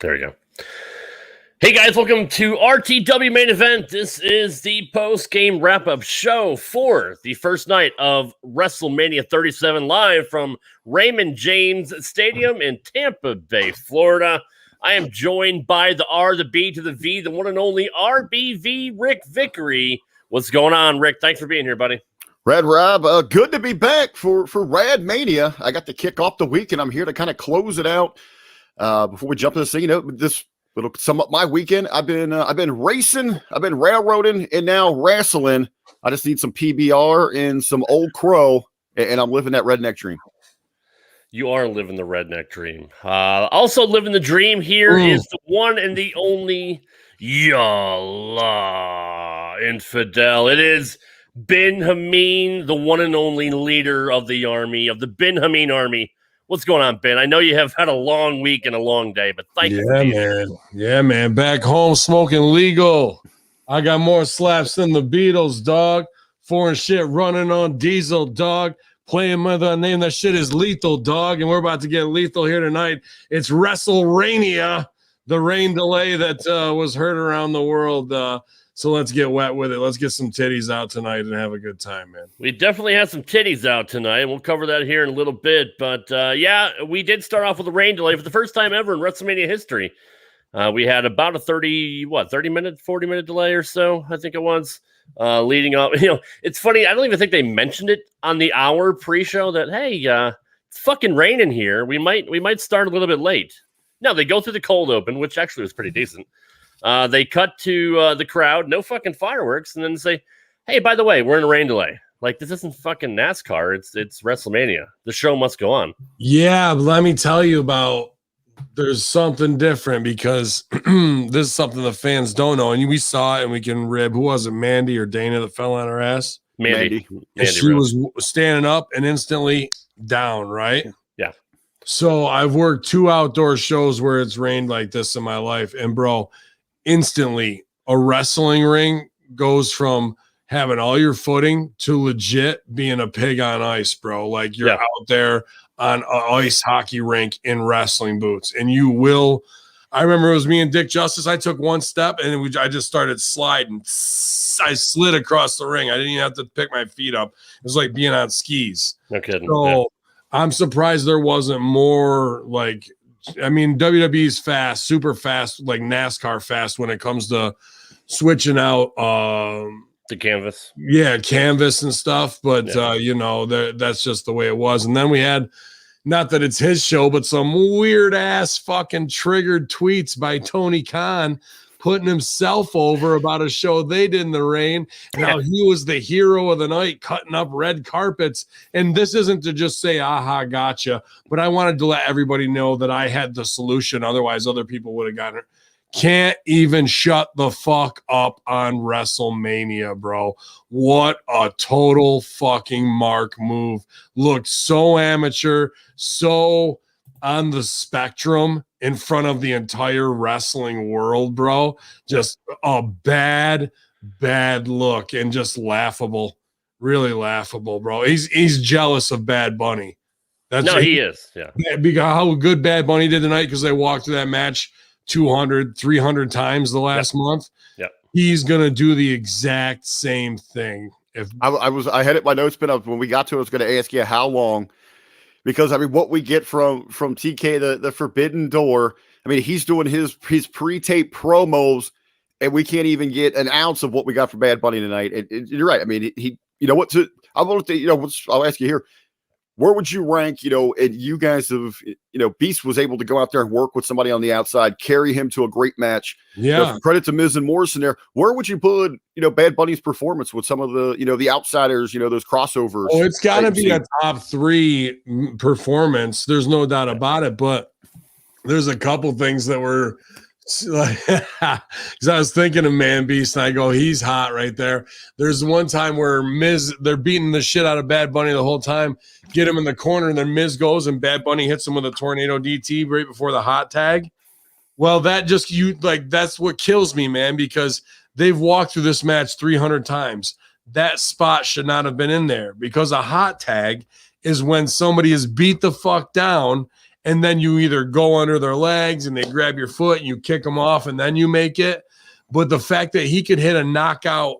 There you go. Hey guys, welcome to RTW Main Event. This is the post-game wrap-up show for the first night of WrestleMania 37 live from Raymond James Stadium in Tampa Bay, Florida. I am joined by the R, the B to the V, the one and only RBV, Rick Vickery. What's going on, Rick? Thanks for being here, buddy. Rad Rob, good to be back for RadMania. I got to kick off the week, and I'm here to kind of close it out. Before we jump into this little sum up my weekend. I've been racing, I've been railroading, and now wrestling. I just need some PBR and some Old Crow, and I'm living that redneck dream. You are living the redneck dream. Also living the dream here is the one and the only Yalla Infidel. It is Ben Hameen, the one and only leader of the army, of the Ben Hameen army. What's going on, Ben? I know you have had a long week and a long day, but thank you for being here. Yeah, man. Back home smoking legal. I got more slaps than the Beatles, dog. Foreign shit running on diesel, dog. Playing with a name that shit is lethal, dog. And we're about to get lethal here tonight. It's WrestleMania, the rain delay that was heard around the world. So let's get wet with it. Let's get some titties out tonight and have a good time, man. We definitely have some titties out tonight. We'll cover that here in a little bit. But, yeah, we did start off with a rain delay for the first time ever in WrestleMania history. We had about a 40-minute, 40-minute delay or so, I think it was, leading up. You know, it's funny. I don't even think they mentioned it on the hour pre-show that, hey, it's fucking raining here. We might start a little bit late. No, they go through the cold open, which actually was pretty decent. They cut to the crowd, no fucking fireworks, and then say, hey, by the way, we're in a rain delay. Like, this isn't fucking NASCAR. It's WrestleMania. The show must go on. Yeah, but let me tell you there's something different because this is something the fans don't know. And we saw it and we can rib. Who was it, Mandy or Dana that fell on her ass? Mandy She was standing up and instantly down, right? Yeah. So I've worked 2 outdoor shows where it's rained like this in my life. And, bro, instantly a wrestling ring goes from having all your footing to legit being a pig on ice, bro. Like you're out there on an ice hockey rink in wrestling boots, and you will. I remember it was me and Dick Justice. I took one step and I just started sliding. I slid across the ring. I didn't even have to pick my feet up. It was like being on skis. No kidding. So I'm surprised there wasn't more like. I mean, WWE's fast, super fast, like NASCAR fast when it comes to switching out the canvas. Yeah, canvas and stuff. But, that's just the way it was. And then we had, not that it's his show, but some weird-ass fucking triggered tweets by Tony Khan putting himself over about a show they did in the rain and how he was the hero of the night cutting up red carpets. And this isn't to just say, aha, gotcha. But I wanted to let everybody know that I had the solution. Otherwise, other people would have gotten it. Can't even shut the fuck up on WrestleMania, bro. What a total fucking mark move. Looked so amateur, so on the spectrum in front of the entire wrestling world, bro. Just a bad look and just laughable. Really laughable, bro. He's jealous of Bad Bunny. He is. Yeah. Because how good Bad Bunny did tonight because they walked through that match 200, 300 times the last month. Yeah. He's going to do the exact same thing. If I had it my notes, but when we got to it, I was going to ask you how long. Because, I mean, what we get from TK, the Forbidden Door, I mean, he's doing his pre-tape promos, and we can't even get an ounce of what we got from Bad Bunny tonight. And you're right. I mean, he you know what? I'll ask you here. Where would you rank, and you guys have, Beast was able to go out there and work with somebody on the outside, carry him to a great match. Yeah. Credit to Miz and Morrison there. Where would you put, Bad Bunny's performance with some of the, the outsiders, those crossovers? Oh, it's got to be a top 3 performance. There's no doubt about it. But there's a couple things that were, because I was thinking of Man Beast, and I go, he's hot right there. There's one time where they're beating the shit out of Bad Bunny the whole time, get him in the corner, and then Miz goes and Bad Bunny hits him with a tornado DT right before the hot tag. Well, that's what kills me, man, because they've walked through this match 300 times. That spot should not have been in there, because a hot tag is when somebody is beat the fuck down and then you either go under their legs and they grab your foot and you kick them off and then you make it. But the fact that he could hit a knockout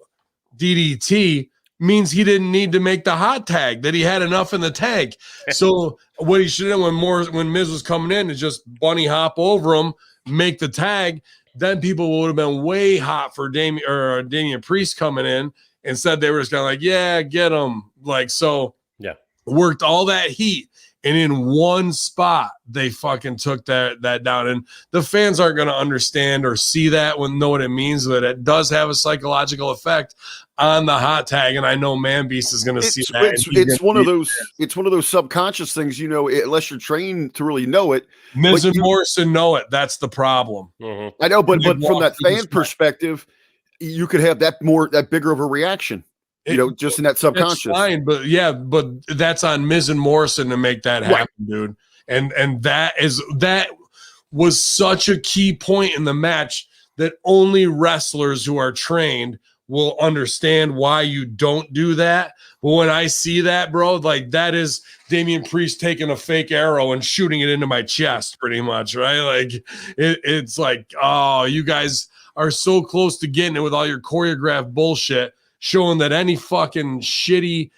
DDT means he didn't need to make the hot tag, that he had enough in the tank. So what he should have done when Miz was coming in is just bunny hop over him, make the tag. Then people would have been way hot for Damian Priest coming in. Instead, they were just kind of like, yeah, get him. Like, so yeah, worked all that heat. And in one spot, they fucking took that down. And the fans aren't going to understand or see that know what it means, but it does have a psychological effect on the hot tag. And I know Man Beast is going to see that. It's one of those subconscious things, unless you're trained to really know it. Miz and Morrison know it. That's the problem. Mm-hmm. I know, but from that fan perspective, you could have that bigger of a reaction. Just in that subconscious. That's fine, but that's on Miz and Morrison to make that happen, dude. And that was such a key point in the match that only wrestlers who are trained will understand why you don't do that. But when I see that, bro, like that is Damian Priest taking a fake arrow and shooting it into my chest, pretty much, right? Like it's like, oh, you guys are so close to getting it with all your choreographed bullshit, showing that any fucking shitty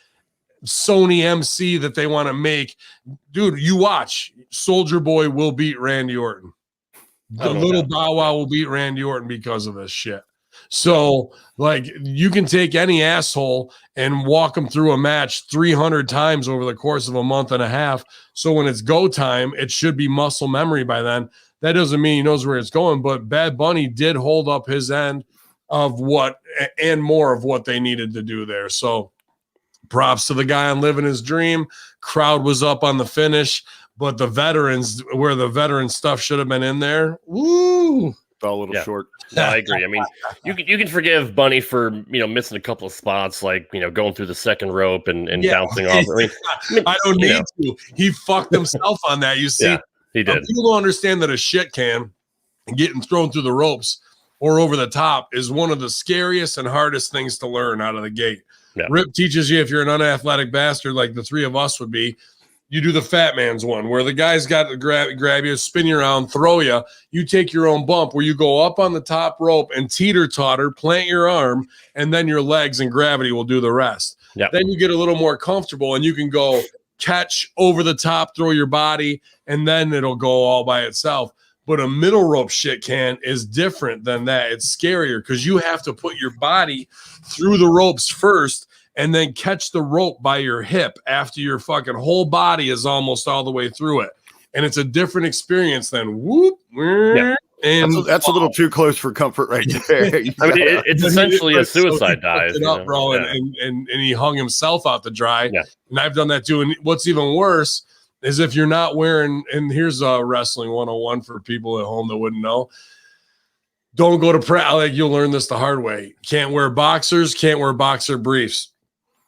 Sony MC that they want to make, dude, you watch. Soldier Boy will beat Randy Orton. The little Bow Wow will beat Randy Orton because of this shit. So, like, you can take any asshole and walk them through a match 300 times over the course of a month and a half. So when it's go time, it should be muscle memory by then. That doesn't mean he knows where it's going, but Bad Bunny did hold up his end of what and more of what they needed to do there. So props to the guy on living his dream. Crowd was up on the finish, but the veterans, where the veteran stuff should have been in there, woo, fell a little short. No, I agree. I mean, you can forgive Bunny for missing a couple of spots, like going through the second rope and bouncing off. I don't need to. He fucked himself on that. You see, he did. People don't understand that a shit can getting thrown through the ropes or over the top is one of the scariest and hardest things to learn out of the gate. Yeah. Rip teaches you, if you're an unathletic bastard like the three of us would be, you do the fat man's one where the guy's got to grab you, spin you around, throw you. You take your own bump where you go up on the top rope and teeter-totter, plant your arm, and then your legs and gravity will do the rest. Yeah. Then you get a little more comfortable and you can go catch over the top, throw your body, and then it'll go all by itself. But a middle rope shit can is different than that. It's scarier because you have to put your body through the ropes first and then catch the rope by your hip after your fucking whole body is almost all the way through it. And it's a different experience than whoop. Yeah. And that's a little too close for comfort right there. I mean, it's essentially a suicide dive. And he hung himself out to dry. Yeah. And I've done that too. And what's even worse is if you're not wearing, and here's a wrestling 101 for people at home that wouldn't know. Don't go to practice. Like, you'll learn this the hard way. Can't wear boxers, can't wear boxer briefs.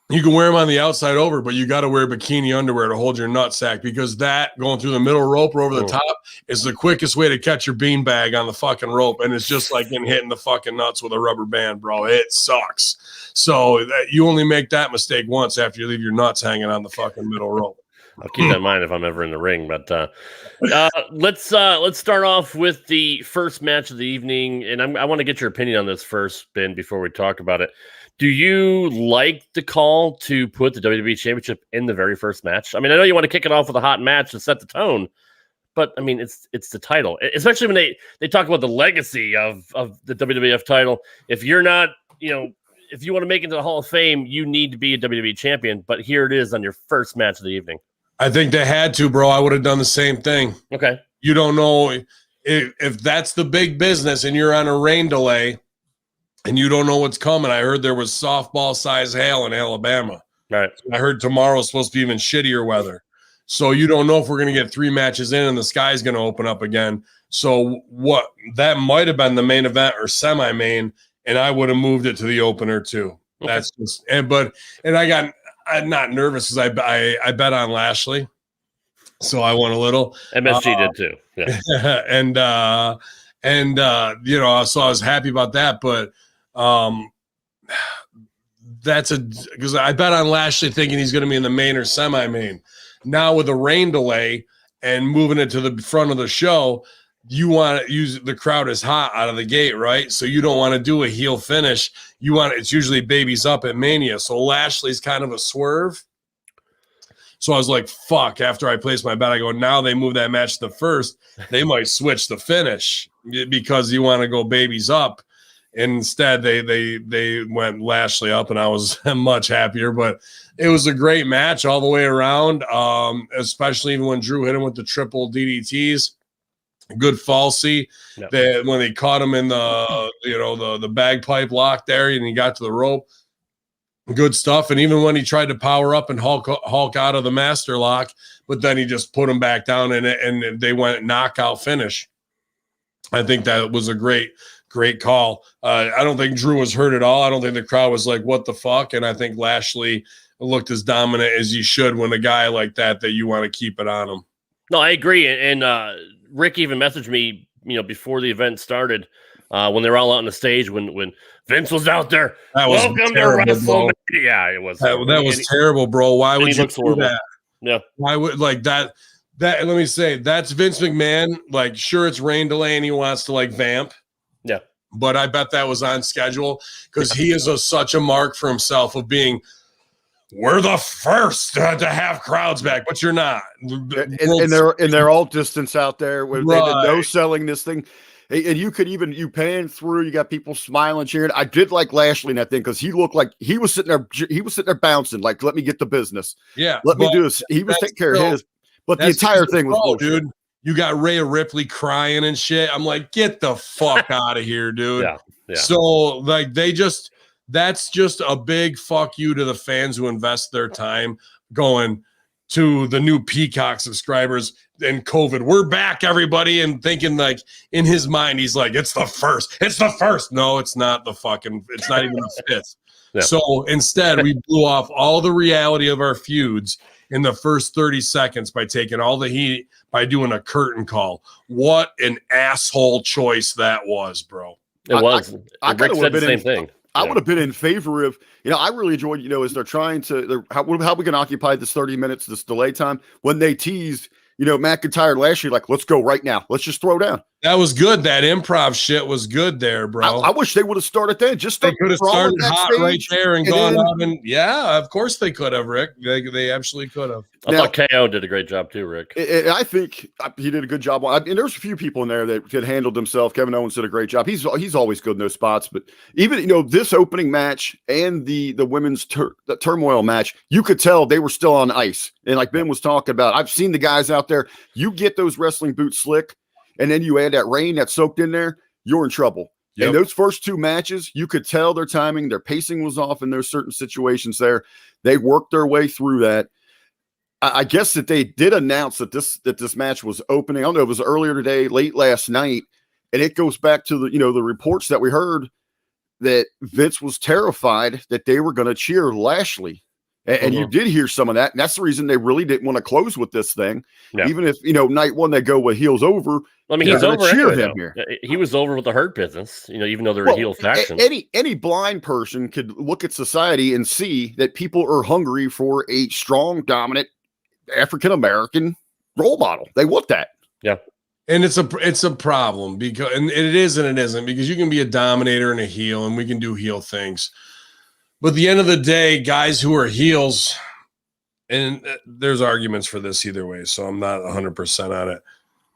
You can wear them on the outside over, but you got to wear bikini underwear to hold your nutsack, because that going through the middle rope or over the top is the quickest way to catch your beanbag on the fucking rope. And it's just like hitting the fucking nuts with a rubber band, bro. It sucks. So you only make that mistake once after you leave your nuts hanging on the fucking middle rope. I'll keep that in mind if I'm ever in the ring. But let's start off with the first match of the evening, and I want to get your opinion on this first, Ben, before we talk about it. Do you like the call to put the WWE Championship in the very first match? I mean, I know you want to kick it off with a hot match to set the tone, but I mean, it's the title, especially when they talk about the legacy of the WWF title. If you're not, if you want to make it to the Hall of Fame, you need to be a WWE champion. But here it is on your first match of the evening. I think they had to, bro. I would have done the same thing. Okay. You don't know if that's the big business and you're on a rain delay and you don't know what's coming. I heard there was softball-sized hail in Alabama. Right. I heard tomorrow's supposed to be even shittier weather. So you don't know if we're going to get 3 matches in and the sky's going to open up again. So what that might have been the main event or semi-main, and I would have moved it to the opener too. Okay. That's just I'm not nervous because I bet on Lashley, so I won a little. MSG did too, yeah. So I was happy about that. But because I bet on Lashley thinking he's going to be in the main or semi-main. Now with a rain delay and moving it to the front of the show, you want to use the crowd is hot out of the gate, right? So you don't want to do a heel finish. It's usually babies up at Mania. So Lashley's kind of a swerve. So I was like, fuck, after I placed my bet, I go, now they move that match to the first, they might switch the finish because you want to go babies up. Instead, they went Lashley up, and I was much happier. But it was a great match all the way around, especially even when Drew hit him with the triple DDTs. Good falsy. Yep. When they caught him in the bagpipe lock there, and he got to the rope. Good stuff. And even when he tried to power up and Hulk out of the master lock, but then he just put him back down, and they went knockout finish. I think that was a great call. I don't think Drew was hurt at all. I don't think the crowd was like, what the fuck? And I think Lashley looked as dominant as he should when a guy like that you want to keep it on him. No, I agree. And Rick even messaged me, before the event started, when they were all out on the stage, when Vince was out there. Welcome to WrestleMania. Yeah, it was. That was terrible, bro. Why would you do that? Yeah. Why would that? Let me say, that's Vince McMahon. Like, sure, it's rain delay and he wants to vamp. Yeah. But I bet that was on schedule because he is such a mark for himself of being, we're the first to have crowds back, but you're not. And they're all distance out there with no selling this thing. And you pan through, you got people smiling, cheering. I did like Lashley in that thing because he looked like he was sitting there bouncing, like, let me get the business. Yeah. Let me do this. He was taking care of his, but the entire thing was bullshit. Dude. You got Rhea Ripley crying and shit. I'm like, get the fuck out of here, dude. Yeah. So that's just a big fuck you to the fans who invest their time going to the new Peacock subscribers and COVID. We're back, everybody. And thinking in his mind, he's like, it's the first. It's the first. No, it's not it's not even the fifth. Yeah. So instead, we blew off all the reality of our feuds in the first 30 seconds by taking all the heat by doing a curtain call. What an asshole choice that was, bro. It was. I Rick said the same thing. I would have been in favor of, I really enjoyed, as they're trying to, how we can occupy this 30 minutes, this delay time, when they teased, McIntyre and Lashley, like, let's go right now. Let's just throw down. That was good. That improv shit was good there, bro. I wish they would have started then. They could have started hot right there and gone out. And yeah, of course they could have, Rick. They absolutely could have. I thought KO did a great job too, Rick. I think he did a good job. And there's a few people in there that handled themselves. Kevin Owens did a great job. He's always good in those spots. But even, this opening match and the women's the turmoil match, you could tell they were still on ice. And like Ben was talking about, I've seen the guys out there. You get those wrestling boots slick, and then you add that rain that soaked in there, you're in trouble. Yep. And those first two matches, you could tell their timing, their pacing was off in those certain situations there. They worked their way through that. I guess that they did announce that this match was opening. I don't know, it was earlier today, late last night, and it goes back to the reports that we heard that Vince was terrified that they were going to cheer Lashley. And you did hear some of that. And that's the reason they really didn't want to close with this thing. Yeah. Even if, night one, they go with heels over. I mean, he's over anyway, here. He was over with the Hurt Business, even though they're a heel faction. Any blind person could look at society and see that people are hungry for a strong, dominant African-American role model. They want that. Yeah. And it's a problem because, and it is and it isn't, because you can be a dominator and a heel, and we can do heel things. But at the end of the day, guys who are heels, and there's arguments for this either way, so I'm not 100% on it.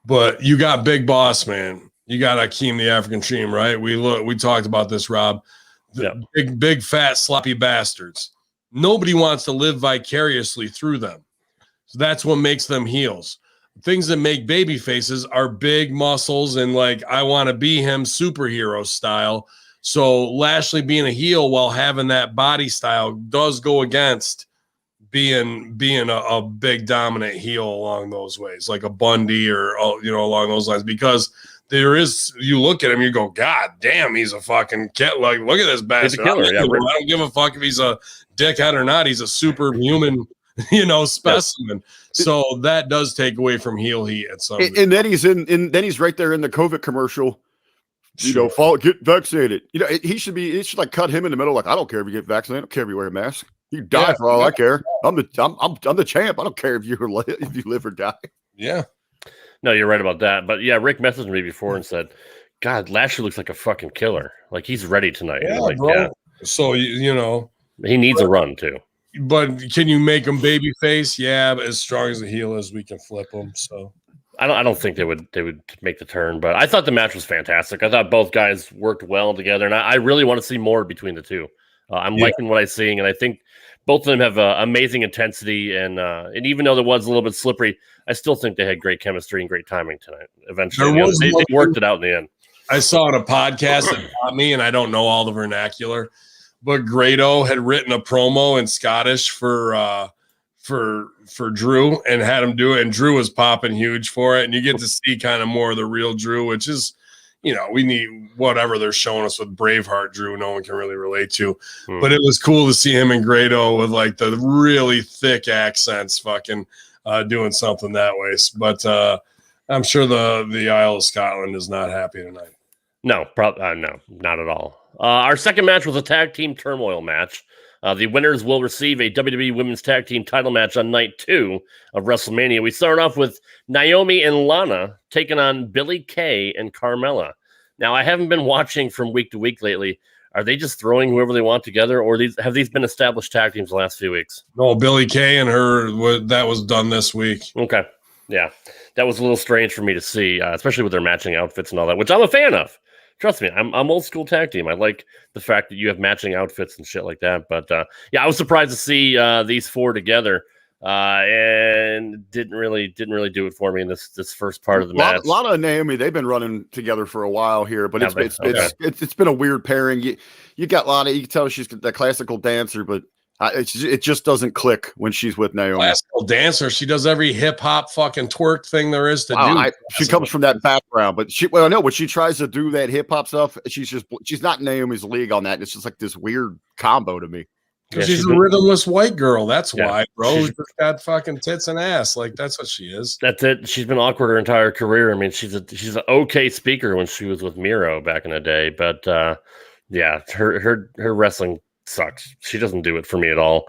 But you got Big Boss Man, you got Akeem the African Dream, right? We talked about this, Rob. Big fat sloppy bastards. Nobody wants to live vicariously through them. So that's what makes them heels. Things that make baby faces are big muscles and I want to be him superhero style. So Lashley being a heel while having that body style does go against being a big dominant heel along those ways, like a Bundy or along those lines, because you look at him, you go, God damn, he's a fucking kid. Like, look at this bastard. He's a killer. I don't give a fuck if he's a dickhead or not. He's a superhuman, specimen. So that does take away from heel heat at some. And then then he's right there in the COVID commercial. Get vaccinated. He should cut him in the middle. Like, I don't care if you get vaccinated. I don't care if you wear a mask. You die for all I care. I'm the champ. I don't care if you live or die. Yeah. No, you're right about that. But yeah, Rick messaged me before and said, God, Lashley looks like a fucking killer. Like he's ready tonight. Yeah, like, bro. Yeah. So, you know. He needs a run too. But can you make him baby face? Yeah, but as strong as the heel is, we can flip him. So I don't think they would make the turn, but I thought the match was fantastic. I thought both guys worked well together, and I really want to see more between the two. I'm liking what I'm seeing, and I think both of them have amazing intensity, and even though there was a little bit slippery, I still think they had great chemistry and great timing tonight. Eventually, they worked it out in the end. I saw on a podcast that taught me, and I don't know all the vernacular, but Grado had written a promo in Scottish for Drew and had him do it, and Drew was popping huge for it, and you get to see kind of more of the real Drew, which is, you know, we need whatever they're showing us with Braveheart Drew, no one can really relate to, but it was cool to see him and Grado with like the really thick accents fucking doing something that way. But I'm sure the Isle of Scotland is not happy tonight. No, no, not at all. Our second match was a tag team turmoil match. The winners will receive a WWE Women's Tag Team title match on night 2 of WrestleMania. We start off with Naomi and Lana taking on Billie Kay and Carmella. Now, I haven't been watching from week to week lately. Are they just throwing whoever they want together, or have these been established tag teams the last few weeks? No, Billie Kay and her, that was done this week. Okay. Yeah. That was a little strange for me to see, especially with their matching outfits and all that, which I'm a fan of. Trust me, I'm old school tag team. I like the fact that you have matching outfits and shit like that. But yeah, I was surprised to see these four together, and didn't really do it for me in this first part of the match. Lana and Naomi, they've been running together for a while here, but it's been a weird pairing. You got Lana, you can tell she's the classical dancer, but it just doesn't click when she's with Naomi. Classical dancer. She does every hip hop fucking twerk thing there is to do. She comes from that background, but when she tries to do that hip hop stuff, she's not in Naomi's league on that. It's just like this weird combo to me. Because she's a rhythmless white girl. That's why, bro. She's got fucking tits and ass. Like that's what she is. That's it. She's been awkward her entire career. I mean, she's an okay speaker when she was with Miro back in the day, but yeah, her wrestling sucks. She doesn't do it for me at all.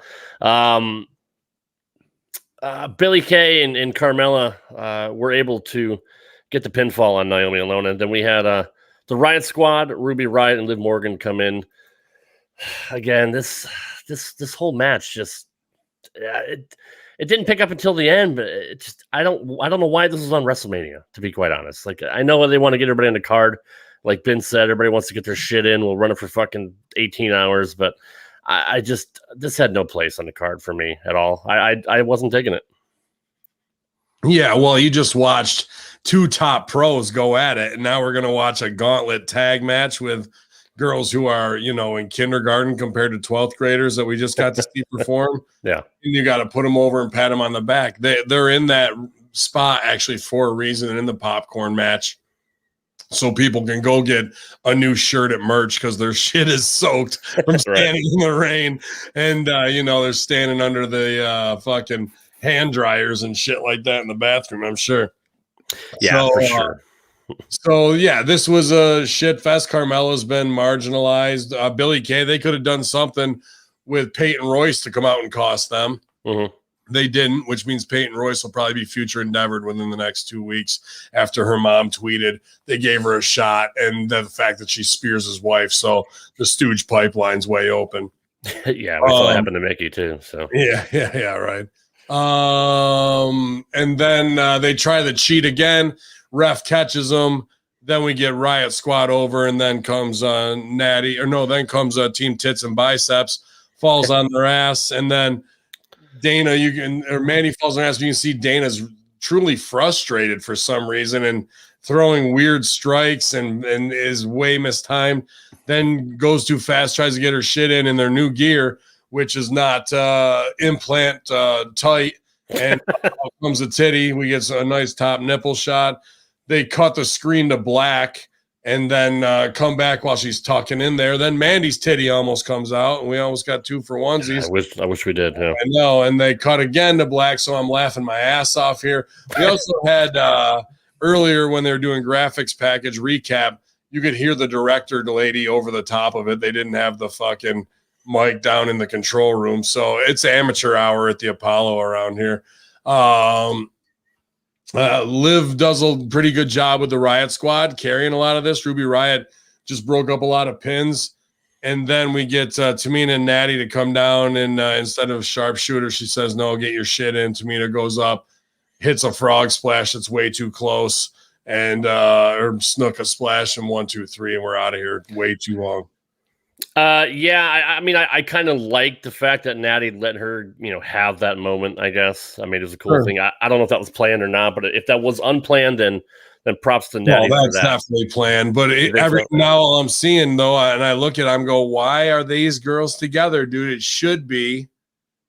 Billie Kay and Carmella were able to get the pinfall on Naomi alone, and then we had the Riot Squad, Ruby Riott and Liv Morgan come in. Again, this whole match just it didn't pick up until the end, but it just I don't know why this was on WrestleMania, to be quite honest. Like I know they want to get everybody on the card. Like Ben said, everybody wants to get their shit in. We'll run it for fucking 18 hours, but this had no place on the card for me at all. I wasn't taking it. Yeah, well, you just watched two top pros go at it, and now we're going to watch a gauntlet tag match with girls who are, in kindergarten compared to 12th graders that we just got to see perform. Yeah. And you got to put them over and pat them on the back. They're in that spot actually for a reason in the popcorn match. So people can go get a new shirt at merch because their shit is soaked from standing in the rain. And, they're standing under the fucking hand dryers and shit like that in the bathroom, I'm sure. Yeah, for sure. So, yeah, this was a shit fest. Carmella's been marginalized. Billie Kay, they could have done something with Peyton Royce to come out and cost them. Mm-hmm. They didn't, which means Peyton Royce will probably be future endeavored within the next 2 weeks after her mom tweeted they gave her a shot and the fact that she spears his wife. So the Stooge pipeline's way open. Yeah, we saw it happen to Mickey too. So yeah, right. And then they try the cheat again. Ref catches them. Then we get Riot Squad over, and then comes then comes Team Tits and Biceps, falls on their ass, and then Dana, Mandy falls on her ass. You can see Dana's truly frustrated for some reason and throwing weird strikes and is way mistimed. Then goes too fast, tries to get her shit in their new gear, which is not implant tight. And comes a titty. We get a nice top nipple shot. They cut the screen to black and then come back while she's tucking in there. Then Mandy's titty almost comes out, and we almost got 2 for onesies. I wish we did. Yeah. I know, and they cut again to black, so I'm laughing my ass off here. We also had earlier when they were doing graphics package recap, you could hear the director lady over the top of it. They didn't have the fucking mic down in the control room, so it's amateur hour at the Apollo around here. Liv does a pretty good job with the Riot Squad carrying a lot of this. Ruby Riot just broke up a lot of pins. And then we get Tamina and Natty to come down, and instead of sharpshooter, she says, no, get your shit in. Tamina goes up, hits a frog splash that's way too close, and or snook a splash, and 1, 2, 3, and we're out of here way too long. I mean, I kind of like the fact that Natty let her, have that moment, I guess. I mean, it was a cool thing. I don't know if that was planned or not, but if that was unplanned, then props to Natty. Well, that's definitely planned. But now all I'm seeing, though, and I look at it, I'm go, why are these girls together, dude? It should be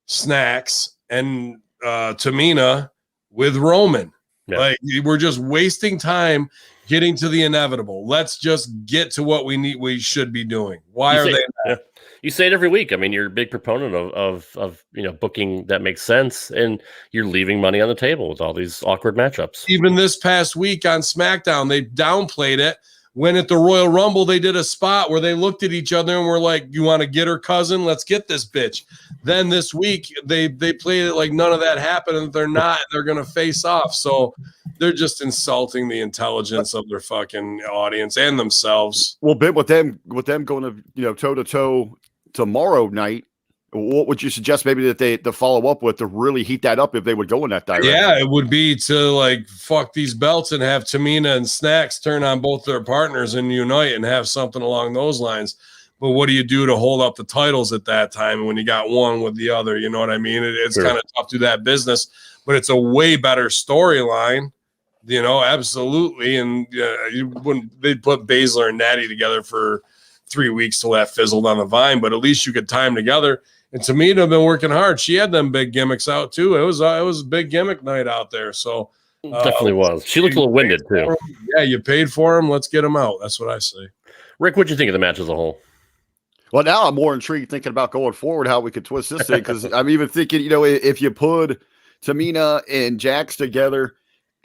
Snacks and Tamina with Roman. Yeah. Like, we're just wasting time getting to the inevitable. Let's just get to what we should be doing. Why are they not? You say it every week. I mean, you're a big proponent of booking that makes sense, and you're leaving money on the table with all these awkward matchups. Even this past week on SmackDown, they downplayed it. When at the Royal Rumble, they did a spot where they looked at each other and were like, you want to get her cousin? Let's get this bitch. Then this week, they played it like none of that happened, and they're not. They're going to face off. So they're just insulting the intelligence of their fucking audience and themselves. Well, Ben, with them going to toe-to-toe tomorrow night, what would you suggest maybe that they follow up with to really heat that up if they would go in that direction? Yeah, it would be to like fuck these belts and have Tamina and Snacks turn on both their partners and unite and have something along those lines. But what do you do to hold up the titles at that time when you got one with the other? You know what I mean? It's kind of tough to do that business, but it's a way better storyline. Absolutely. And they'd put Baszler and Natty together for 3 weeks till that fizzled on the vine, but at least you could tie them together. And Tamina have been working hard. She had them big gimmicks out too. It was a big gimmick night out there. So definitely was. She looked a little winded too. Yeah, you paid for them. Let's get them out. That's what I say. Rick, what'd you think of the match as a whole? Well, now I'm more intrigued thinking about going forward how we could twist this thing, because I'm even thinking, if you put Tamina and Jax together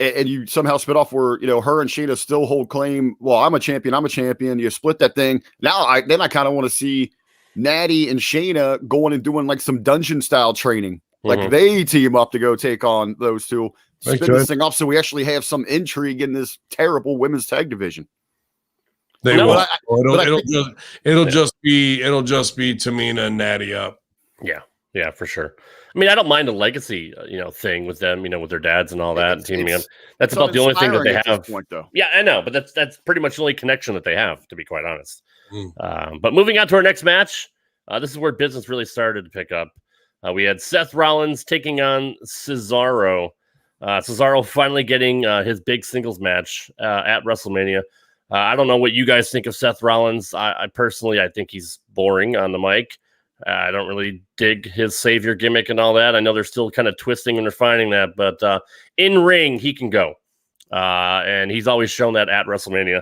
and you somehow spit off where her and Shayna still hold claim. Well, I'm a champion. You split that thing. Now I kind of want to see Natty and Shayna going and doing like some dungeon style training. Like they team up to go take on those two, spin this thing up so we actually have some intrigue in this terrible women's tag division. It'll just be Tamina and Natty up. Yeah, for sure. I mean, I don't mind the legacy, thing with them, with their dads and all that, and teaming up. That's about the only thing that they have. Point, though. Yeah, I know, but that's pretty much the only connection that they have, to be quite honest. But moving on to our next match, this is where business really started to pick up. We had Seth Rollins taking on Cesaro. Cesaro finally getting his big singles match at WrestleMania. I don't know what you guys think of Seth Rollins. I personally think he's boring on the mic. I don't really dig his savior gimmick and all that. I know they're still kind of twisting and refining that, but in ring, he can go. And he's always shown that at WrestleMania.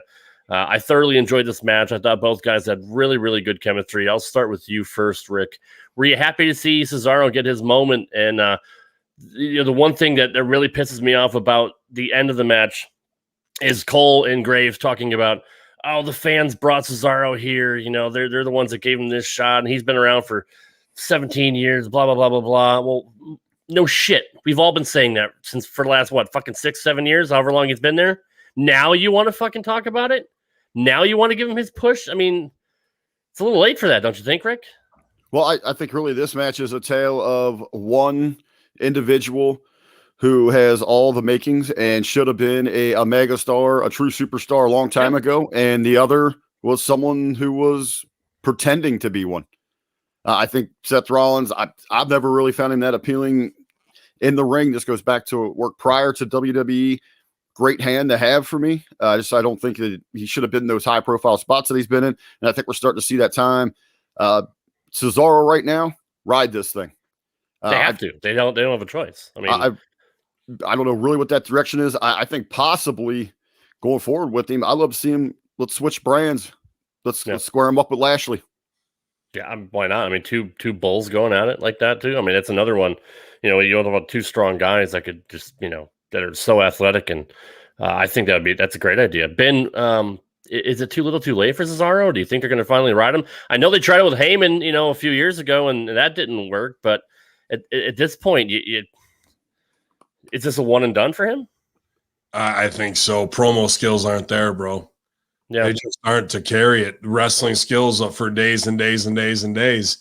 I thoroughly enjoyed this match. I thought both guys had really, really good chemistry. I'll start with you first, Rick. Were you happy to see Cesaro get his moment? And the one thing that really pisses me off about the end of the match is Cole and Graves talking about, oh, the fans brought Cesaro here. They're the ones that gave him this shot, and he's been around for 17 years, blah, blah, blah, blah, blah. Well, no shit. We've all been saying that for the last, 6-7 years, however long he's been there. Now you want to fucking talk about it? Now you want to give him his push? I mean, it's a little late for that, don't you think, Rick? Well, I think really this match is a tale of one individual who has all the makings and should have been a mega star, a true superstar a long time ago. And the other was someone who was pretending to be one. I think Seth Rollins, I've never really found him that appealing in the ring. This goes back to work prior to WWE. Great hand to have for me. I don't think that he should have been in those high profile spots that he's been in. And I think we're starting to see that time. Cesaro right now, ride this thing. They have to. They don't have a choice. I mean, I don't know really what that direction is. I think possibly going forward with him, I love to see him. Let's switch brands. Let's square him up with Lashley. Yeah, why not? I mean, two bulls going at it like that too. I mean, that's another one. You talk about two strong guys that could just, that are so athletic, and I think that's a great idea. Ben, is it too little, too late for Cesaro? Do you think they're going to finally ride him? I know they tried it with Heyman, a few years ago, and that didn't work. But at this point, is this a one and done for him? I think so. Promo skills aren't there, bro. Yeah. They just aren't to carry it. Wrestling skills up for days and days and days and days.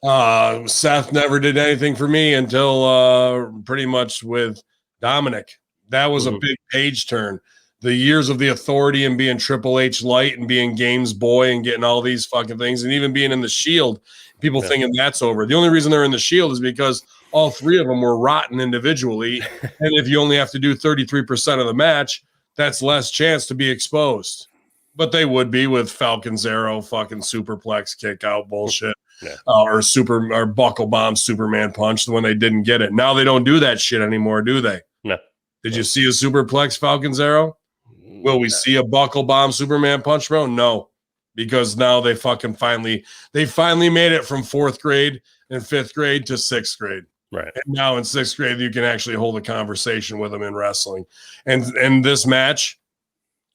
Seth never did anything for me until pretty much with Dominic. That was a big page turn. The years of the Authority and being Triple H light and being Games boy and getting all these fucking things and even being in the Shield, people thinking that's over. The only reason they're in the Shield is because all three of them were rotten individually. And if you only have to do 33% of the match, that's less chance to be exposed. But they would be with Falcon's Arrow, fucking superplex kick out bullshit, or buckle bomb Superman punch when they didn't get it. Now they don't do that shit anymore, do they? No. Did you see a superplex Falcon's Arrow? Will we see a buckle bomb Superman punch, bro? No, because now they finally made it from 4th grade and 5th grade to 6th grade. Right. And now in 6th grade, you can actually hold a conversation with them in wrestling. And this match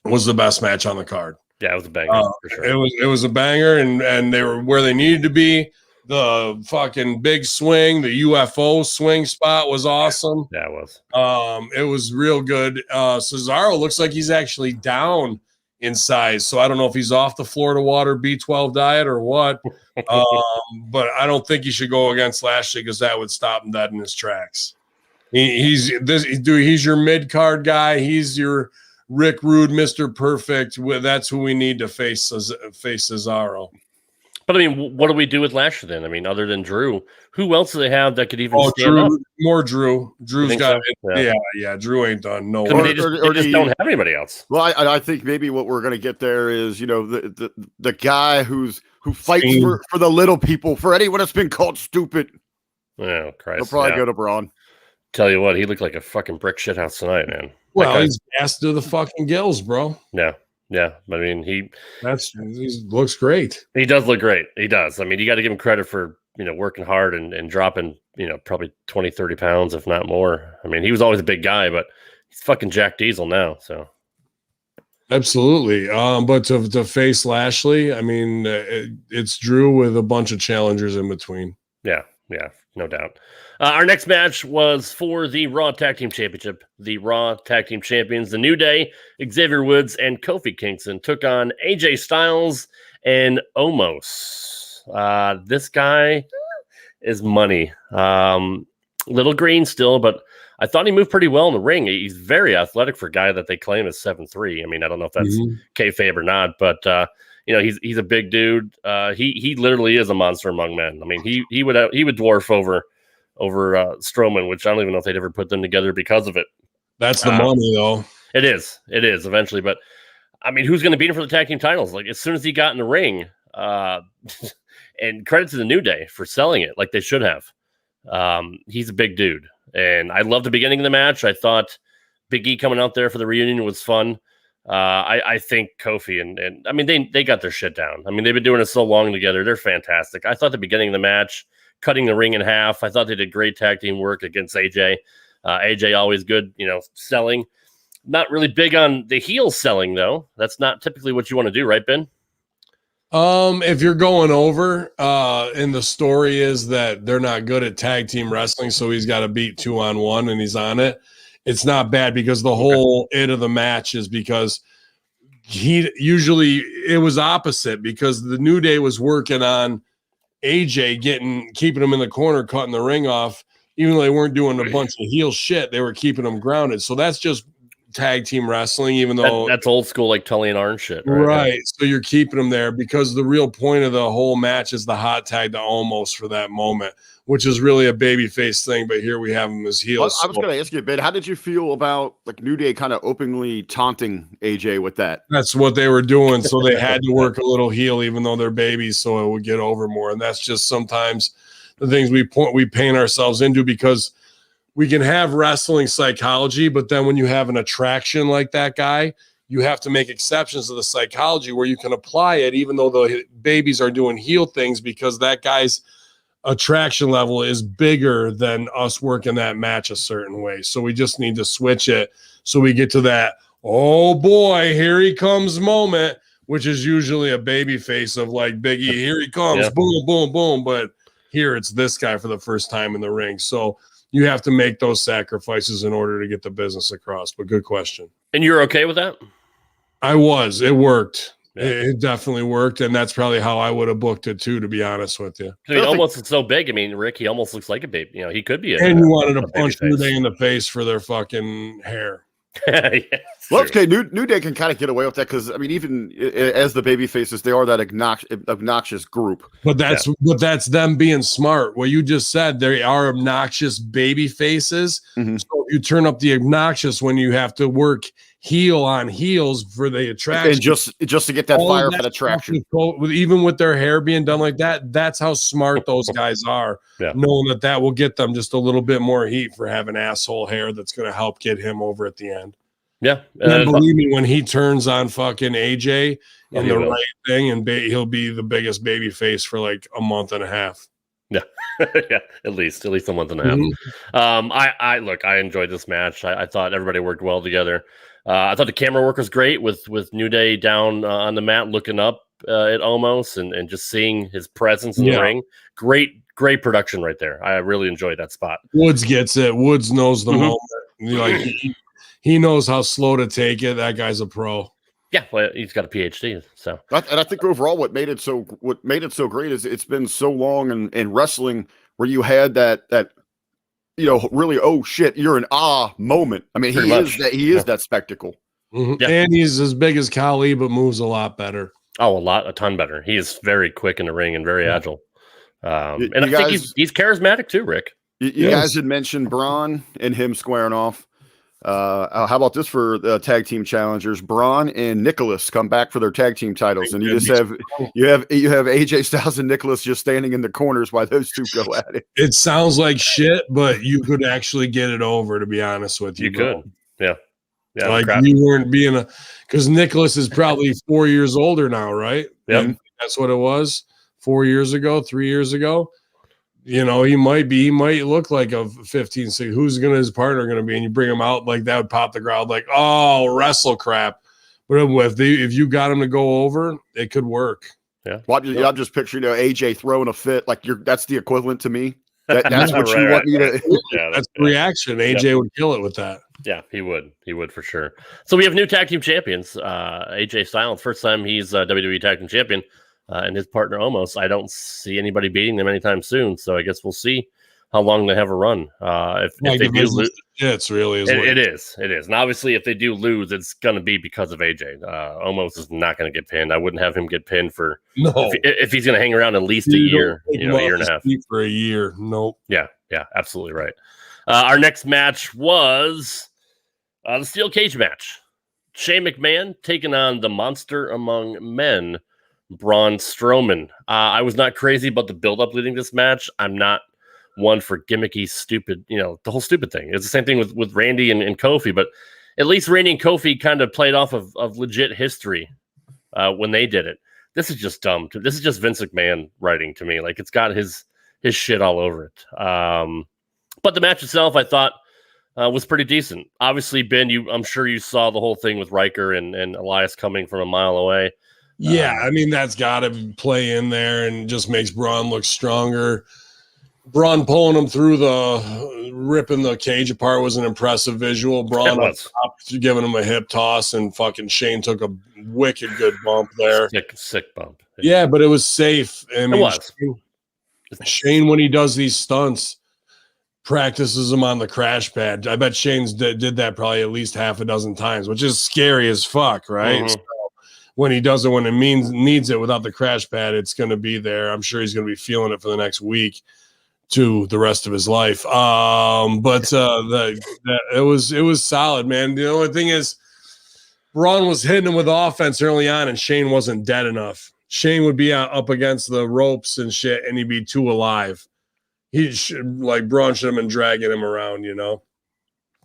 was the best match on the card. Yeah, it was a banger for sure. It was a banger, and they were where they needed to be. The fucking big swing, the UFO swing spot was awesome. Yeah, it was. It was real good. Cesaro looks like he's actually down in size, so I don't know if he's off the Florida Water B12 diet or what. But I don't think he should go against Lashley because that would stop him dead in his tracks. He's your mid card guy. He's your Rick Rude, Mr. Perfect. That's who we need to face Cesaro. But I mean, what do we do with Lashley then? I mean, other than Drew, who else do they have that could even stand up? More Drew. Drew's got so? it. Yeah. Drew ain't done. No, they just don't have anybody else. Well, I think maybe what we're going to get there is, the guy who fights for the little people, for anyone that's been called stupid. Oh, Christ. He'll probably go to Braun. Tell you what, he looked like a fucking brick shit house tonight, man. Well, he's gassed to the fucking gills, bro. Yeah. I mean, he looks great. He does look great. He does. I mean, you got to give him credit for, working hard and dropping, probably 20, 30 pounds, if not more. I mean, he was always a big guy, but he's fucking Jack Diesel now. So. Absolutely. But to face Lashley, I mean, it's Drew with a bunch of challengers in between. Yeah, no doubt. Our next match was for the Raw Tag Team Championship. The Raw Tag Team Champions, The New Day, Xavier Woods, and Kofi Kingston took on AJ Styles and Omos. This guy is money. Little green still, but I thought he moved pretty well in the ring. He's very athletic for a guy that they claim is 7'3". I mean, I don't know if that's kayfabe or not, but he's a big dude. He literally is a monster among men. I mean, he would dwarf over Strowman, which I don't even know if they'd ever put them together because of it. That's the money, though. It is eventually, but I mean, who's going to beat him for the tag team titles? Like, as soon as he got in the ring, and credit to the New Day for selling it like they should have. He's a big dude, and I love the beginning of the match. I thought Big E coming out there for the reunion was fun. I think Kofi and I mean, they got their shit down. I mean, they've been doing it so long together. They're fantastic. I thought the beginning of the match, cutting the ring in half, I thought they did great tag team work against AJ. AJ always good, selling. Not really big on the heel selling, though. That's not typically what you want to do, right, Ben? If you're going over, and the story is that they're not good at tag team wrestling, so he's got to beat 2-on-1 and he's on it. It's not bad because the whole it of the match is because it was opposite because the New Day was working on AJ keeping him in the corner, cutting the ring off, even though they weren't doing a bunch of heel shit, they were keeping him grounded. So that's just tag team wrestling, even though that's old school, like Tully and Arn shit. Right. So you're keeping them there because the real point of the whole match is the hot tag to Omos for that moment, which is really a babyface thing. But here we have him as heels. I was going to ask you a bit. How did you feel about like New Day kind of openly taunting AJ with that? That's what they were doing. So they had to work a little heel, even though they're babies, so it would get over more. And that's just sometimes the things we paint ourselves into because we can have wrestling psychology, but then when you have an attraction like that guy, you have to make exceptions to the psychology where you can apply it, even though the babies are doing heel things, because that guy's attraction level is bigger than us working that match a certain way. So we just need to switch it so we get to that, oh boy, here he comes moment, which is usually a baby face of like Big E, here he comes, boom, boom, boom. But here it's this guy for the first time in the ring. So you have to make those sacrifices in order to get the business across. But good question. And you're okay with that? I was. It worked. Yeah. It definitely worked, and that's probably how I would have booked it too, to be honest with you. I mean, almost it's so big. I mean, Rick, he almost looks like a baby. You know, he could be And you wanted to punch baby New face. Day in the face for their fucking hair. Yeah, well, okay, New Day can kind of get away with that because I mean, even as the baby faces, they are that obnoxious group. But that's them being smart. What you just said, they are obnoxious baby faces. Mm-hmm. So you turn up the obnoxious when you have to work heel on heels for the attraction, and just to get that fire for attraction. Even with their hair being done like that, that's how smart those guys are. Yeah. Knowing that will get them just a little bit more heat for having asshole hair. That's going to help get him over at the end. Yeah, and believe me, when he turns on fucking AJ in the right thing, and he'll be the biggest baby face for like a month and a half. Yeah, yeah, at least a month and a half. Mm-hmm. I enjoyed this match. I thought everybody worked well together. I thought the camera work was great with New Day down on the mat looking up at Omos and just seeing his presence in the ring. Great production right there. I really enjoyed that spot. Woods gets it. Woods knows the moment. Like he knows how slow to take it. That guy's a pro. Yeah, well, he's got a PhD. So, and I think overall, what made it so great is it's been so long in wrestling where you had that really, oh shit, you're an moment. I mean, he is that spectacle. Mm-hmm. Yeah. And he's as big as Khali, but moves a lot better. Oh, a ton better. He is very quick in the ring and very agile. And I think he's charismatic too, Rick. You guys had mentioned Braun and him squaring off. How about this for the tag team challengers? Braun and Nicholas come back for their tag team titles, and you have AJ Styles and Nicholas just standing in the corners while those two go at it. It sounds like shit, but you could actually get it over. To be honest with you, you could, yeah. Like you weren't being because Nicholas is probably 4 years older now, right? Yeah, that's what it was 4 years ago, 3 years ago. You know, he might look like a 15, 16. Who's his partner going to be? And you bring him out like that would pop the crowd like, oh, wrestle crap. But if you got him to go over, it could work. Yeah. Well, I'm just picturing AJ throwing a fit. Like that's the equivalent to me. That's what you want me to. Yeah, that's the reaction. AJ would kill it with that. Yeah, he would for sure. So we have new tag team champions. AJ Styles, first time he's WWE tag team champion. And his partner Omos, I don't see anybody beating them anytime soon. So I guess we'll see how long they have a run. If they do lose, it is. And obviously, if they do lose, it's going to be because of AJ. Omos is not going to get pinned. I wouldn't have him get pinned if he's going to hang around at least a year, a year and a half. For a year, nope. Yeah, absolutely right. Our next match was the steel cage match. Shane McMahon taking on the monster among men, Braun Strowman. I was not crazy about the build-up leading this match. I'm not one for gimmicky, stupid, the whole stupid thing. It's the same thing with Randy and Kofi, but at least Randy and Kofi kind of played off of legit history when they did it. This is just dumb. This is just Vince McMahon writing to me. Like, it's got his shit all over it. But the match itself, I thought, was pretty decent. Obviously, Ben, I'm sure you saw the whole thing with Riker and Elias coming from a mile away. Yeah, I mean, that's got to play in there and just makes Braun look stronger. Braun pulling him through ripping the cage apart was an impressive visual. Braun giving him a hip toss, and fucking Shane took a wicked good bump there. Sick bump. Yeah, but it was safe. I mean, it was. Shane, when he does these stunts, practices them on the crash pad. I bet Shane's did that probably at least half a dozen times, which is scary as fuck, right? Mm-hmm. So when he does it, when it needs it without the crash pad, it's going to be there. I'm sure he's going to be feeling it for the next week to the rest of his life. But it was solid, man. The only thing is, Braun was hitting him with offense early on, and Shane wasn't dead enough. Shane would be up against the ropes and shit, and he'd be too alive. Braun should have been dragging him around,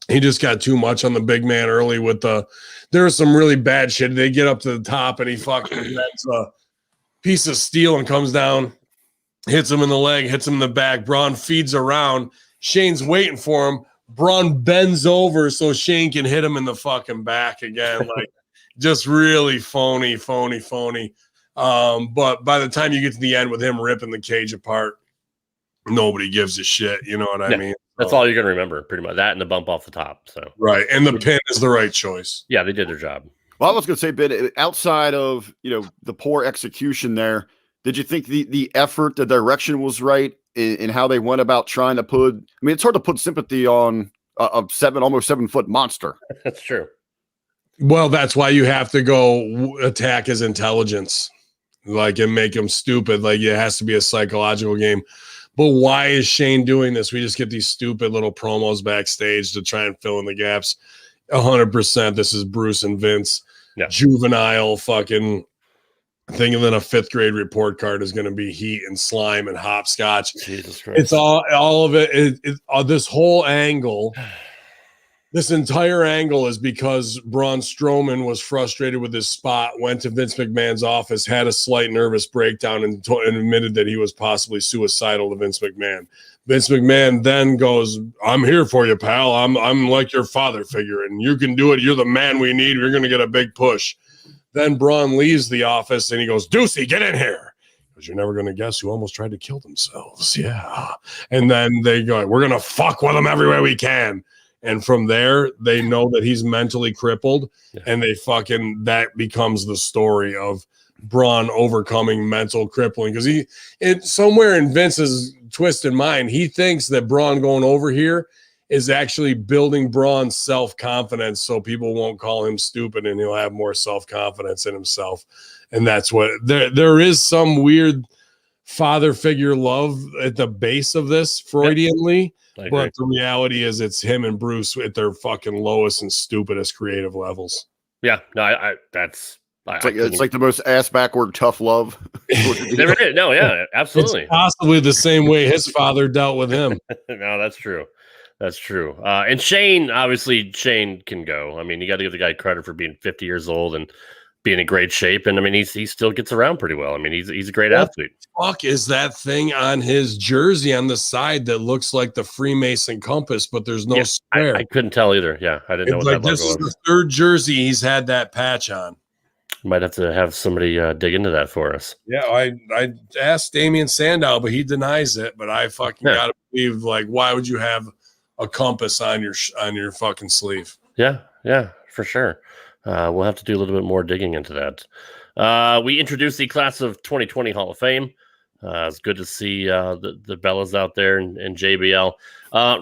He just got too much on the big man early there was some really bad shit. They get up to the top and he fucking bends a piece of steel and comes down, hits him in the leg, hits him in the back. Braun feeds around. Shane's waiting for him. Braun bends over so Shane can hit him in the fucking back again. Like, just really phony. But by the time you get to the end with him ripping the cage apart, nobody gives a shit. You know what I mean? That's all you're going to remember, pretty much. That and the bump off the top. So right, and the pin is the right choice. Yeah, they did their job. Well, I was going to say, Ben, outside of the poor execution there, did you think the effort, the direction was right in how they went about trying to put? I mean, it's hard to put sympathy on a almost 7 foot monster. That's true. Well, that's why you have to go attack his intelligence, and make him stupid. Like, it has to be a psychological game. But why is Shane doing this? We just get these stupid little promos backstage to try and fill in the gaps. 100%. This is Bruce and Vince. Yeah. Juvenile fucking thing. And then a 5th grade report card is going to be heat and slime and hopscotch. Jesus Christ. It's all of it. This whole angle. This entire angle is because Braun Strowman was frustrated with his spot, went to Vince McMahon's office, had a slight nervous breakdown, and admitted that he was possibly suicidal to Vince McMahon. Vince McMahon then goes, "I'm here for you, pal. I'm like your father figure, and you can do it. You're the man we need. You're going to get a big push." Then Braun leaves the office, and he goes, "Deucey, get in here." Because you're never going to guess who almost tried to kill themselves. Yeah. And then they go, "We're going to fuck with them every way we can." And from there, they know that he's mentally crippled, and that becomes the story of Braun overcoming mental crippling. Because somewhere in Vince's twisted mind, he thinks that Braun going over here is actually building Braun's self-confidence so people won't call him stupid and he'll have more self-confidence in himself. And that's what there is some weird father figure love at the base of this Freudianly. But the reality is it's him and Bruce at their fucking lowest and stupidest creative levels. Yeah, no, it's like the most ass backward tough love. Never did. No, yeah, absolutely. It's possibly the same way his father dealt with him. No, that's true. That's true. And Shane, obviously, Shane can go. I mean, you got to give the guy credit for being 50 years old and being in great shape. And I mean, he still gets around pretty well. I mean, he's a great athlete. Fuck is that thing on his jersey on the side that looks like the Freemason compass, but there's no square? I couldn't tell either. Yeah, I didn't know what that this is the 3rd jersey he's had that patch on. Might have to have somebody dig into that for us. Yeah, I asked Damian Sandow, but he denies it. But I fucking gotta believe, why would you have a compass on your fucking sleeve? Yeah, for sure. We'll have to do a little bit more digging into that. We introduced the class of 2020 Hall of Fame. It's good to see the Bellas out there and JBL.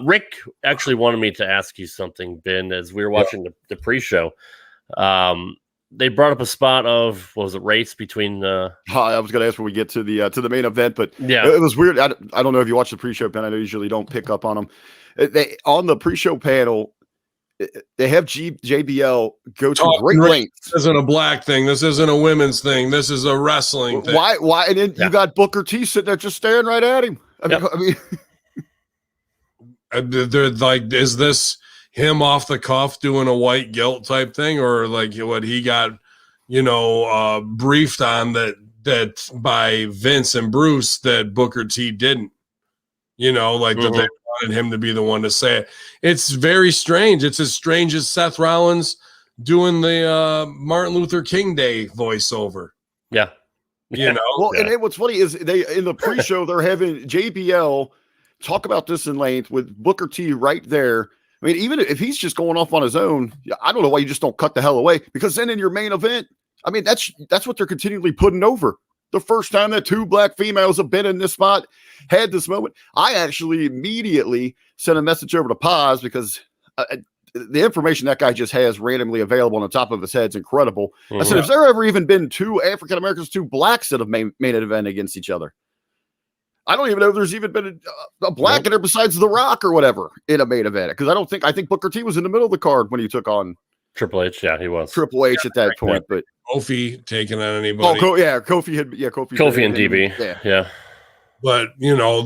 Rick actually wanted me to ask you something, Ben, as we were watching the pre-show. They brought up a spot of, what was it, race between I was going to ask when we get to the main event, but yeah, it was weird. I don't know if you watched the pre-show, Ben. I usually don't pick up on them. On the pre-show panel, they have JBL go to great lengths. This isn't a black thing. This isn't a women's thing. This is a wrestling thing. Why? And then you got Booker T sitting there just staring right at him. I mean, they're like, is this him off the cuff doing a white guilt type thing, or like what he got, briefed on that by Vince and Bruce that Booker T didn't, that they wanted him to be the one to say it. It's very strange. It's as strange as Seth Rollins doing the Martin Luther King Day voiceover. Yeah. Well, and what's funny is they in the pre-show they're having JBL talk about this in length with Booker T right there. I mean, even if he's just going off on his own, I don't know why you just don't cut the hell away, because then in your main event, I mean, that's what they're continually putting over. The first time that 2 black females have been in this spot, had this moment, I actually immediately sent a message over to Paz because the information that guy just has randomly available on the top of his head is incredible. I said, has there ever even been 2 African Americans, 2 blacks that have main event against each other? I don't even know if there's even been a black in there besides The Rock or whatever in a main event. Because I think Booker T was in the middle of the card when he took on Triple H. Yeah, he was Triple H at that point. But Kofi taking on anybody. Kofi and DB. Yeah. But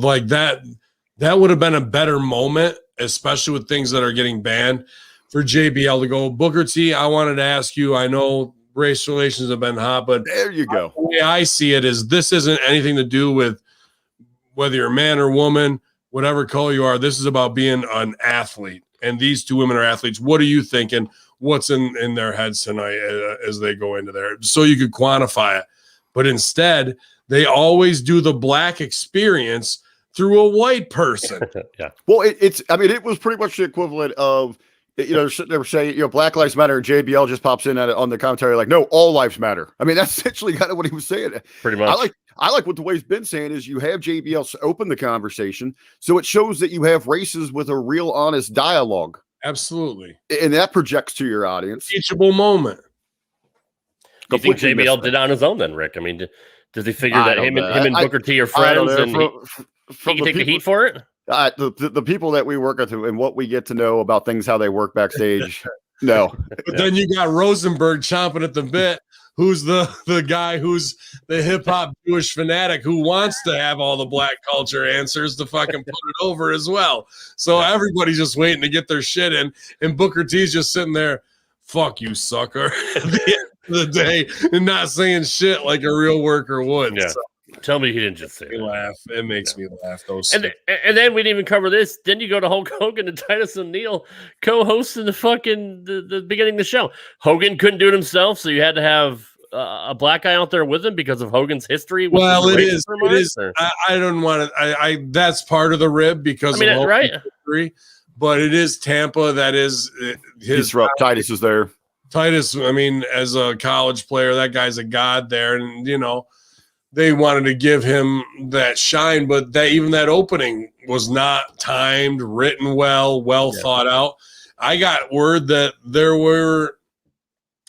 like that would have been a better moment, especially with things that are getting banned, for JBL to go, Booker T, I wanted to ask you, I know race relations have been hot, but there you go. The way I see it is this isn't anything to do with whether you're a man or woman, whatever color you are. This is about being an athlete. And these 2 women are athletes. What are you thinking? What's in their heads tonight as they go into there? So you could quantify it. But instead, they always do the black experience through a white person. Yeah. Well, it was pretty much the equivalent of, they were saying, Black Lives Matter, and JBL just pops in on the commentary like, no, all lives matter. I mean, that's essentially kind of what he was saying. Pretty much. I like what the way's been saying is you have JBL open the conversation, so it shows that you have races with a real honest dialogue. Absolutely. And that projects to your audience. Teachable moment. You think JBL did it on his own then, Rick? I mean, does he figure that him and Booker T are friends and he can take the heat for it? The people that we work with and what we get to know about things, how they work backstage, no. But then you got Rosenberg chomping at the bit, who's the guy who's the hip-hop Jewish fanatic who wants to have all the black culture answers to fucking put it over as well. So everybody's just waiting to get their shit in, and Booker T's just sitting there, fuck you, sucker, at the end of the day, and not saying shit like a real worker would. Yeah. So. Tell me he didn't just say that. Laugh. It makes me laugh. And then we didn't even cover this. Then you go to Hulk Hogan and Titus O'Neil co-hosting the beginning of the show. Hogan couldn't do it himself, so you had to have a black guy out there with him because of Hogan's history. Well, it is. I don't want to. I that's part of the rib because of Hogan's right. history, but it is Tampa. That is his. Titus is there. Titus. I mean, as a college player, that guy's a god there, and they wanted to give him that shine, but that opening was not timed, written well thought out. I got word that there were,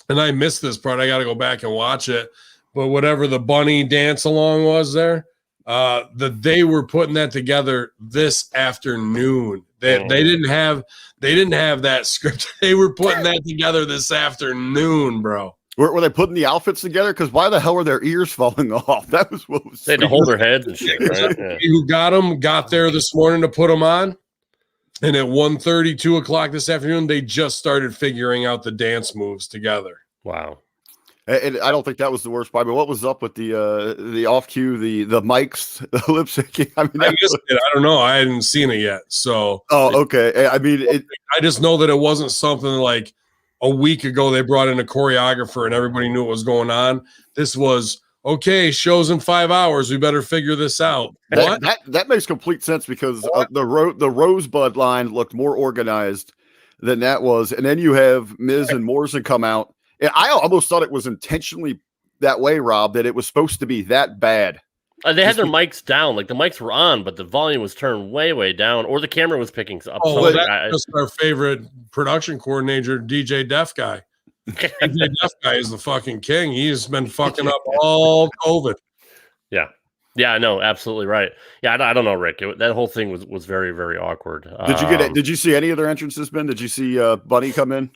and I missed this part, I got to go back and watch it, but whatever the bunny dance along was there, that they were putting that together this afternoon. They didn't have that script. They were putting that together this afternoon, bro. Were they putting the outfits together? Because why the hell are their ears falling off? That was what was. They had to hold their heads and shit. Right? Yeah. Who got there this morning to put them on, and at 1:30, 2 o'clock this afternoon, they just started figuring out the dance moves together. Wow. And I don't think that was the worst part. But what was up with the off cue, the mics, the lip syncing? I mean, I missed it. I don't know. I hadn't seen it yet. So. Oh, okay. I mean, I just know that it wasn't something like. A week ago, they brought in a choreographer and everybody knew what was going on. This was, okay, show's in 5 hours. We better figure this out. That makes complete sense because the Rosebud line looked more organized than that was. And then you have Miz and Morrison come out. And I almost thought it was intentionally that way, Rob, that it was supposed to be that bad. They had their mics down, like the mics were on, but the volume was turned way, way down, or the camera was picking up. Oh, that's just our favorite production coordinator, DJ Def Guy. DJ Def Guy is the fucking king. He's been fucking up all COVID. Yeah, no, absolutely right. Yeah, I don't know, Rick. That whole thing was very, very awkward. Did you see any of their entrances, Ben? Did you see Bunny come in?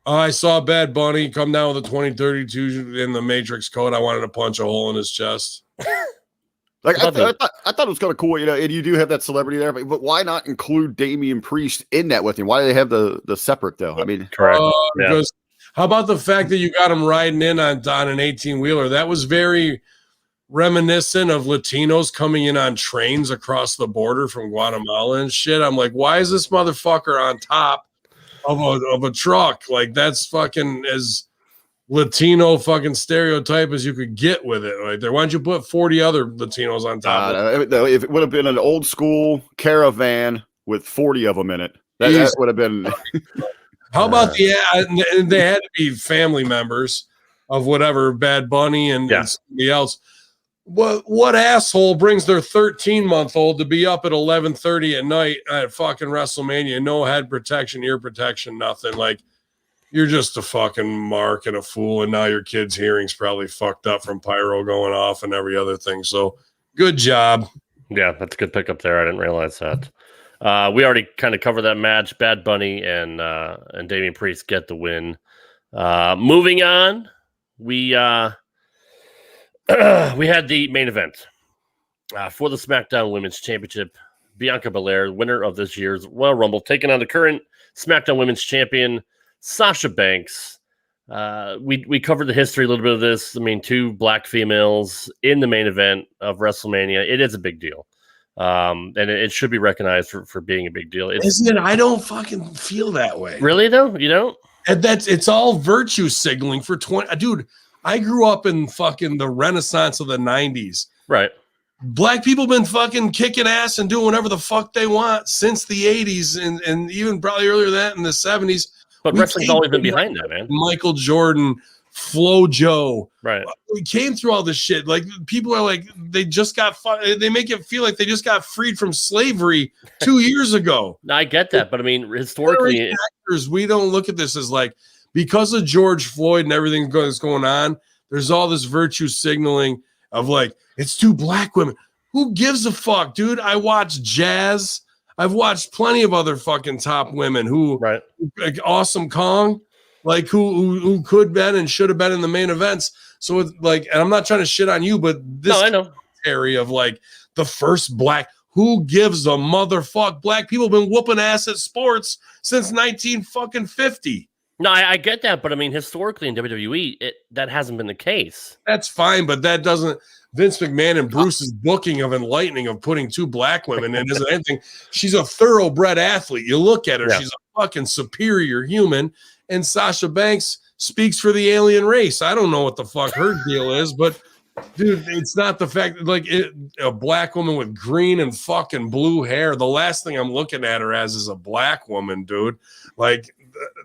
I saw Bad Bunny come down with a 2032 in the Matrix code. I wanted to punch a hole in his chest. Like I thought it was kind of cool, and you do have that celebrity there, but why not include Damian Priest in that with him? Why do they have the separate though? I mean, correct. Because how about the fact that you got him riding in on an 18-wheeler? That was very reminiscent of Latinos coming in on trains across the border from Guatemala and shit. I'm like, why is this motherfucker on top of a truck? Like that's fucking as Latino fucking stereotype as you could get with it right there. Why don't you put 40 other Latinos on top of it? If it would have been an old school caravan with 40 of them in it, that would have been. How about they had to be family members of whatever Bad Bunny and somebody else. What asshole brings their 13-month-old to be up at 11:30 at night at fucking WrestleMania? No head protection, ear protection, nothing. Like, you're just a fucking mark and a fool, and now your kid's hearing's probably fucked up from pyro going off and every other thing. So, good job. Yeah, that's a good pickup there. I didn't realize that. We already kind of covered that match. Bad Bunny and Damian Priest get the win. Moving on, we had the main event for the SmackDown Women's Championship. Bianca Belair, winner of this year's Royal Rumble, taking on the current SmackDown Women's Champion, Sasha Banks. We covered the history a little bit of this. I mean, 2 black females in the main event of WrestleMania. It is a big deal. And it should be recognized for being a big deal. Isn't it? I don't fucking feel that way. Really though? You don't? And it's all virtue signaling for 20. Dude, I grew up in fucking the Renaissance of the 90s. Right. Black people been fucking kicking ass and doing whatever the fuck they want since the 80s and even probably earlier than that in the 70s. But wrestling's always been behind that, man. Michael Jordan, Flo Joe. Right. We came through all this shit. Like, people are like, they make it feel like they just got freed from slavery 2 years ago. No, I get that. But I mean, historically, actors, we don't look at this as like, because of George Floyd and everything that's going on, there's all this virtue signaling of like, it's two black women. Who gives a fuck, dude? I watch Jazz. I've watched plenty of other fucking top women who, right, like Awesome Kong, like who could been and should have been in the main events. So it's like, and I'm not trying to shit on you, but this area of like the first black, who gives a motherfuck? Black people have been whooping ass at sports since 1950. No, I get that, but I mean, historically in WWE, that hasn't been the case. That's fine, but that doesn't. Vince McMahon and Bruce's booking of Enlightening of putting two black women in isn't anything. She's a thoroughbred athlete. You look at her, she's a fucking superior human. And Sasha Banks speaks for the alien race. I don't know what the fuck her deal is, but dude, it's not the fact that like a black woman with green and fucking blue hair. The last thing I'm looking at her as is a black woman, dude. Like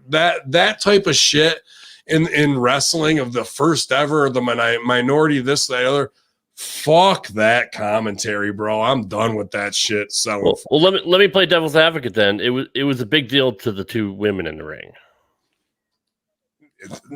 that type of shit in wrestling of the first ever, the minority, this, that, other. Fuck that commentary, bro. I'm done with that shit. Well, let me play devil's advocate then. It was a big deal to the two women in the ring.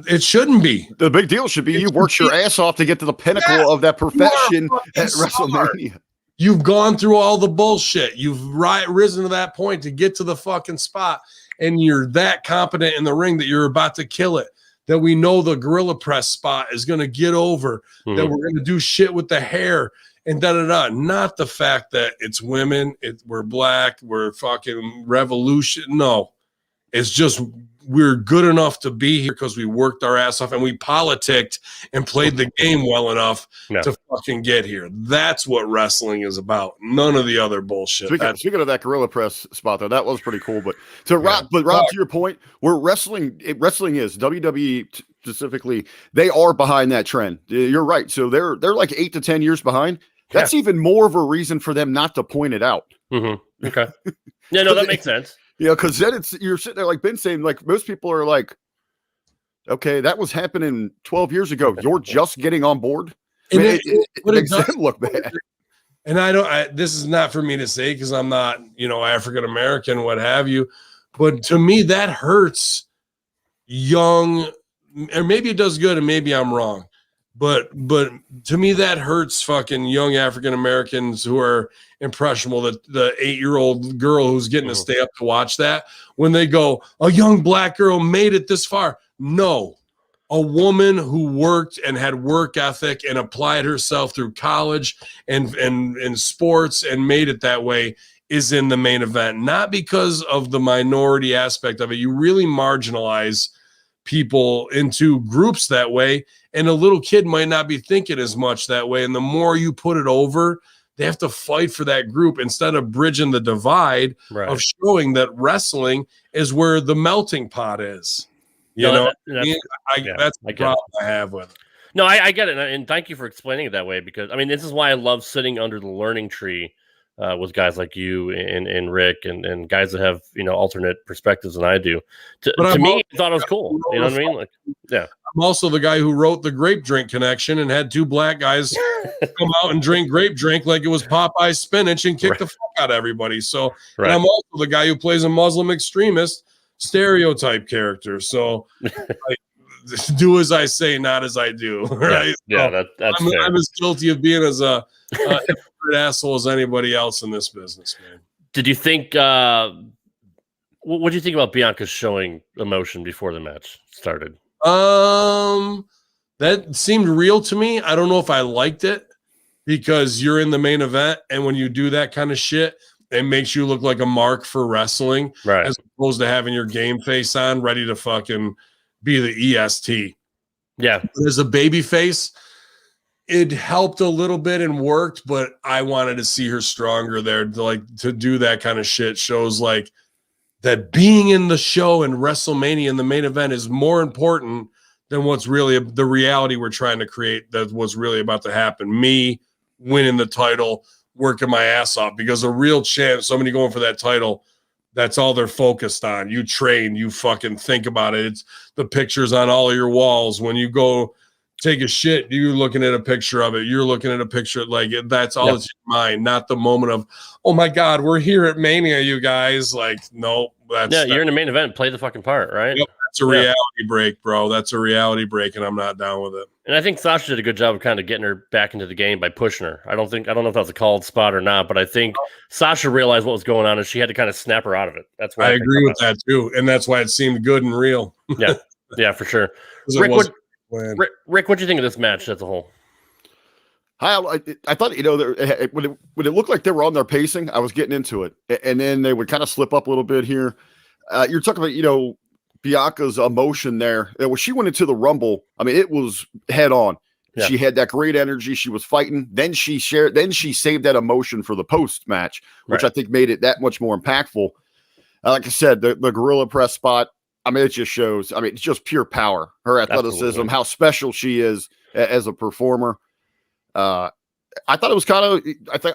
It shouldn't be. The big deal should be you worked your ass off to get to the pinnacle of that profession at WrestleMania. You've gone through all the bullshit. You've risen to that point to get to the fucking spot, and you're that competent in the ring that you're about to kill it. That we know the gorilla press spot is going to get over, that we're going to do shit with the hair and da-da-da. Not the fact that it's women, we're black, we're fucking revolution. No, it's just we're good enough to be here because we worked our ass off and we politicked and played the game well enough to fucking get here. That's what wrestling is about. None of the other bullshit. Speaking of that gorilla press spot, though, that was pretty cool. But Rob, to your point, where wrestling is WWE specifically, they are behind that trend. You're right. So they're like 8 to 10 years behind. That's even more of a reason for them not to point it out. Mm-hmm. Okay. Yeah, no, that makes sense. Yeah, because then you're sitting there like Ben saying, like most people are like, okay, that was happening 12 years ago. You're just getting on board. I mean, it makes them look bad. And this is not for me to say because I'm not, African American, what have you. But to me, that hurts young, or maybe it does good, and maybe I'm wrong. But to me, that hurts fucking young African Americans who are impressionable. The 8-year-old girl who's getting to stay up to watch that, when they go, a young black girl made it this far. No, a woman who worked and had work ethic and applied herself through college and sports and made it that way is in the main event. Not because of the minority aspect of it. You really marginalize people into groups that way, and a little kid might not be thinking as much that way. And the more you put it over, they have to fight for that group instead of bridging the divide of showing that wrestling is where the melting pot is. That's the problem I have with it. No, I get it. And thank you for explaining it that way, because I mean, this is why I love sitting under the learning tree with guys like you and Rick and guys that have, alternate perspectives than I do. To me, I thought it was cool. You know what I mean? Like, yeah. I'm also the guy who wrote the Grape Drink Connection and had two black guys come out and drink grape drink like it was Popeye's spinach and kick the fuck out of everybody. So and I'm also the guy who plays a Muslim extremist stereotype character. So do as I say, not as I do. Right? Yeah, that's fair. I'm as guilty of being as a asshole as anybody else in this business, man. Did you think what do you think about Bianca showing emotion before the match started? That seemed real to me. I don't know if I liked it because you're in the main event, and when you do that kind of shit, it makes you look like a mark for wrestling, as opposed to having your game face on, ready to fucking be the EST. Yeah. As a baby face, it helped a little bit and worked, but I wanted to see her stronger there. To do that kind of shit shows like that being in the show and WrestleMania in the main event is more important than what's really the reality we're trying to create, that was really about to happen. Me winning the title, working my ass off, because a real champ, somebody going for that title, that's all they're focused on. You train, you fucking think about it. It's the pictures on all of your walls. When you go take a shit, you're looking at a picture of it. You're looking at a picture, like that's all that's in your mind, not the moment of, oh my God, we're here at Mania, you guys. Like, no, you're in the main event. Play the fucking part, right? Yep, that's a reality break, bro. That's a reality break, and I'm not down with it. And I think Sasha did a good job of kind of getting her back into the game by pushing her. I don't know if that was a called spot or not, but I think Sasha realized what was going on, and she had to kind of snap her out of it. That's why I agree with that too, and that's why it seemed good and real. Yeah, for sure. Rick, what do you think of this match as a whole? I thought, when it looked like they were on their pacing, I was getting into it, and then they would kind of slip up a little bit here. You're talking about, Bianca's emotion there. When she went into the Rumble, I mean, it was head on. Yeah. She had that great energy. She was fighting. Then she saved that emotion for the post match, which I think made it that much more impactful. Like I said, the gorilla press spot, I mean, it just shows, it's just pure power, her athleticism, absolutely, how special she is as a performer. I thought it was kind of,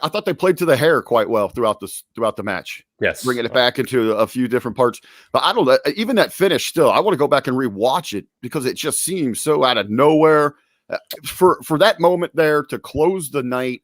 I thought they played to the hair quite well throughout the match. Yes. Bringing it back into a few different parts. But I don't know, even that finish still, I want to go back and rewatch it because it just seems so out of nowhere. For that moment there to close the night,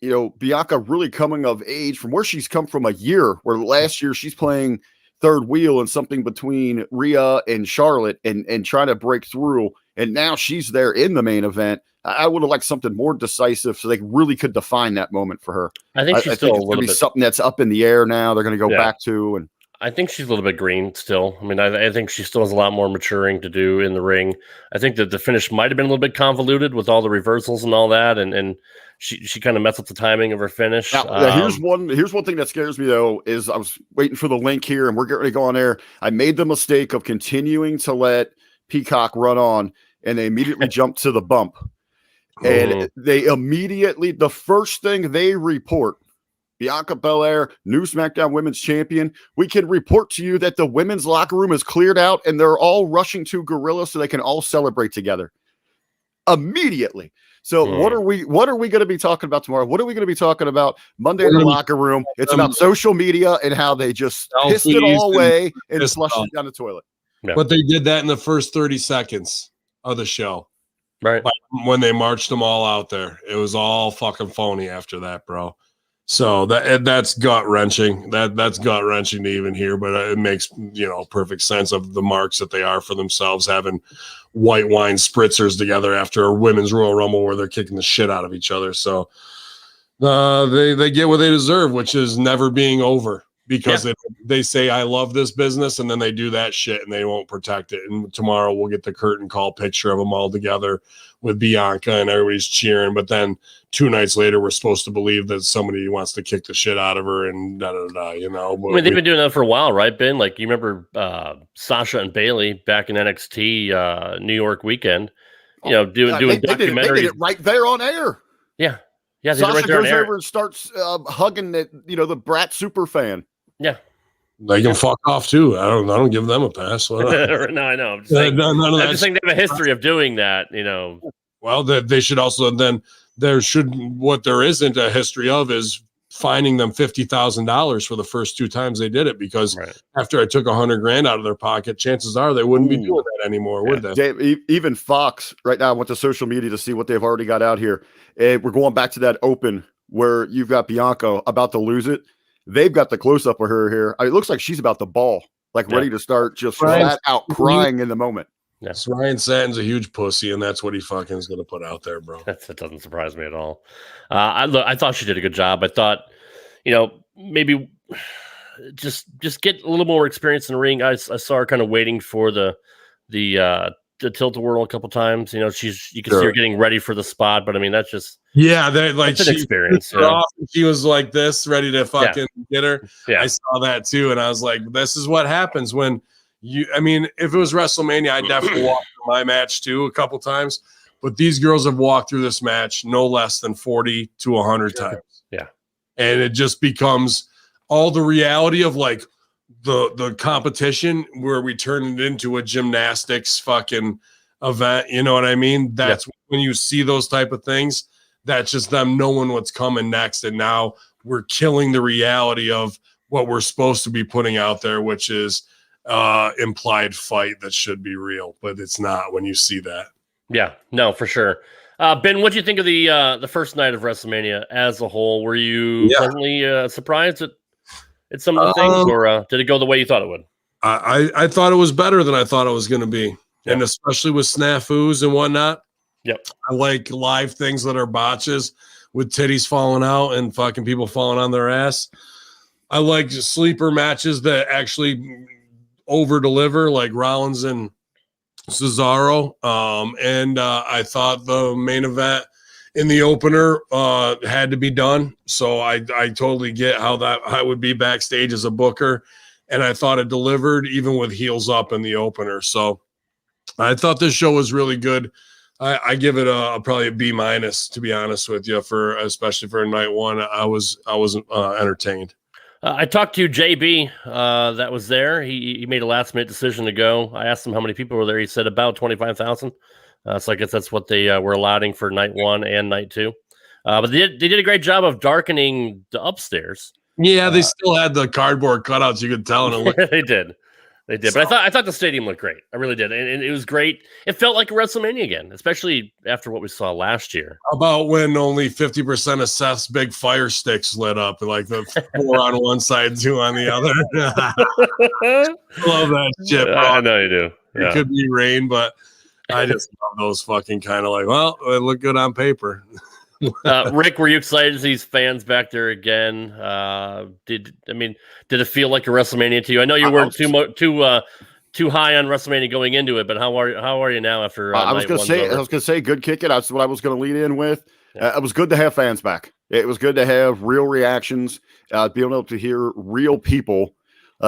Bianca really coming of age from where she's come from a year, where last year she's playing third wheel and something between Rhea and Charlotte and trying to break through. And now she's there in the main event. I would have liked something more decisive so they really could define that moment for her. I think she's still a little bit something that's up in the air now. They're going to go back to, and I think she's a little bit green still. I mean, I think she still has a lot more maturing to do in the ring. I think that the finish might have been a little bit convoluted with all the reversals and all that, and she kind of messed up the timing of her finish. Now, here's one thing that scares me though, is I was waiting for the link here, and we're getting ready to go on air. I made the mistake of continuing to let Peacock run on, and they immediately jumped to the bump. And they immediately, the first thing they report, Bianca Belair, new SmackDown Women's Champion. We can report to you that the women's locker room is cleared out and they're all rushing to Gorilla so they can all celebrate together. Immediately. So what are we going to be talking about tomorrow? What are we going to be talking about Monday in the locker room? It's about social media and how they just pissed it all away and flushed it down the toilet. Yeah. But they did that in the first 30 seconds of the show. Right. When they marched them all out there. It was all fucking phony after that, bro. So that's gut-wrenching. That's gut-wrenching to even hear, but it makes, perfect sense of the marks that they are for themselves, having white wine spritzers together after a women's Royal Rumble where they're kicking the shit out of each other. So they get what they deserve, which is never being over. Because they say, I love this business, and then they do that shit and they won't protect it. And tomorrow we'll get the curtain call picture of them all together with Bianca and everybody's cheering. But then 2 nights later, we're supposed to believe that somebody wants to kick the shit out of her and da-da-da, But they've been doing that for a while, right, Ben? Like, you remember Sasha and Bayley back in NXT New York weekend, doing documentaries. They did it right there on air. Yeah. Yeah, Sasha right there goes over and starts hugging the Brat super fan. Yeah, they can fuck off too. I don't give them a pass. No, I know. I'm just saying, they have a history of doing that. Well, they should also then what there isn't a history of is fining them $50,000 for the first 2 times they did it, because after I took $100,000 out of their pocket, chances are they wouldn't be doing that anymore, would they? Dave, even Fox right now went to social media to see what they've already got out here. And we're going back to that open where you've got Bianca about to lose it. They've got the close-up of her here. It looks like she's about to bawl, ready to start just flat out crying in the moment. Yes, Ryan Satin's a huge pussy, and that's what he fucking is going to put out there, bro. That doesn't surprise me at all. I thought she did a good job. I thought, maybe just get a little more experience in the ring. I saw her kind of waiting for the tilt-a-whirl a couple times. You can see her getting ready for the spot, but I mean, that's just that's an experience. She was like this, ready to fucking get her. Yeah. I saw that too, and I was like, this is what happens when if it was WrestleMania, I'd definitely walk through my match too a couple times. But these girls have walked through this match no less than 40 to 100 times. Yeah, and it just becomes all the reality of like the competition where we turn it into a gymnastics fucking event. You know what I mean? That's when you see those type of things. That's just them knowing what's coming next. And now we're killing the reality of what we're supposed to be putting out there, which is implied fight that should be real, but it's not when you see that. Yeah, no, for sure. Ben, what do you think of the first night of WrestleMania as a whole? Were you pleasantly surprised at some of the things, or did it go the way you thought it would? I thought it was better than I thought it was going to be, and especially with snafus and whatnot. Yep. I like live things that are botches with titties falling out and fucking people falling on their ass. I like sleeper matches that actually over deliver, like Rollins and Cesaro. And I thought the main event in the opener had to be done. So I totally get how that I would be backstage as a booker. And I thought it delivered even with heels up in the opener. So I thought this show was really good. I give it probably a B-, to be honest with you, especially for night one. I was entertained. I talked to JB that was there. He made a last-minute decision to go. I asked him how many people were there. He said about 25,000. So I guess that's what they were allotting for night one and night two. But they did a great job of darkening the upstairs. Yeah, they still had the cardboard cutouts. You could tell. They did. They did. So, but I thought the stadium looked great. I really did. And it was great. It felt like a WrestleMania again, especially after what we saw last year. How about when only 50% of Seth's big fire sticks lit up, like the 4 on one side, 2 on the other? Love that shit, bro. I know you do. Yeah. It could be rain, but I just love those fucking kind of like, well, it looked good on paper. Rick, were you excited to see these fans back there again? Did it feel like a WrestleMania to you? I know you weren't too high on WrestleMania going into it, but how are you now after? I was going to say, good kick it. That's what I was going to lead in with. Yeah. It was good to have fans back. It was good to have real reactions, being able to hear real people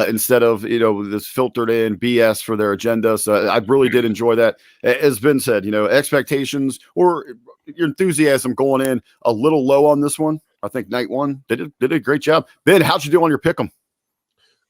instead of this filtered in BS for their agenda. So I really did enjoy that. As Ben said, expectations or your enthusiasm going in a little low on this one. I think night one they did a great job. Ben, how'd you do on your pick'em?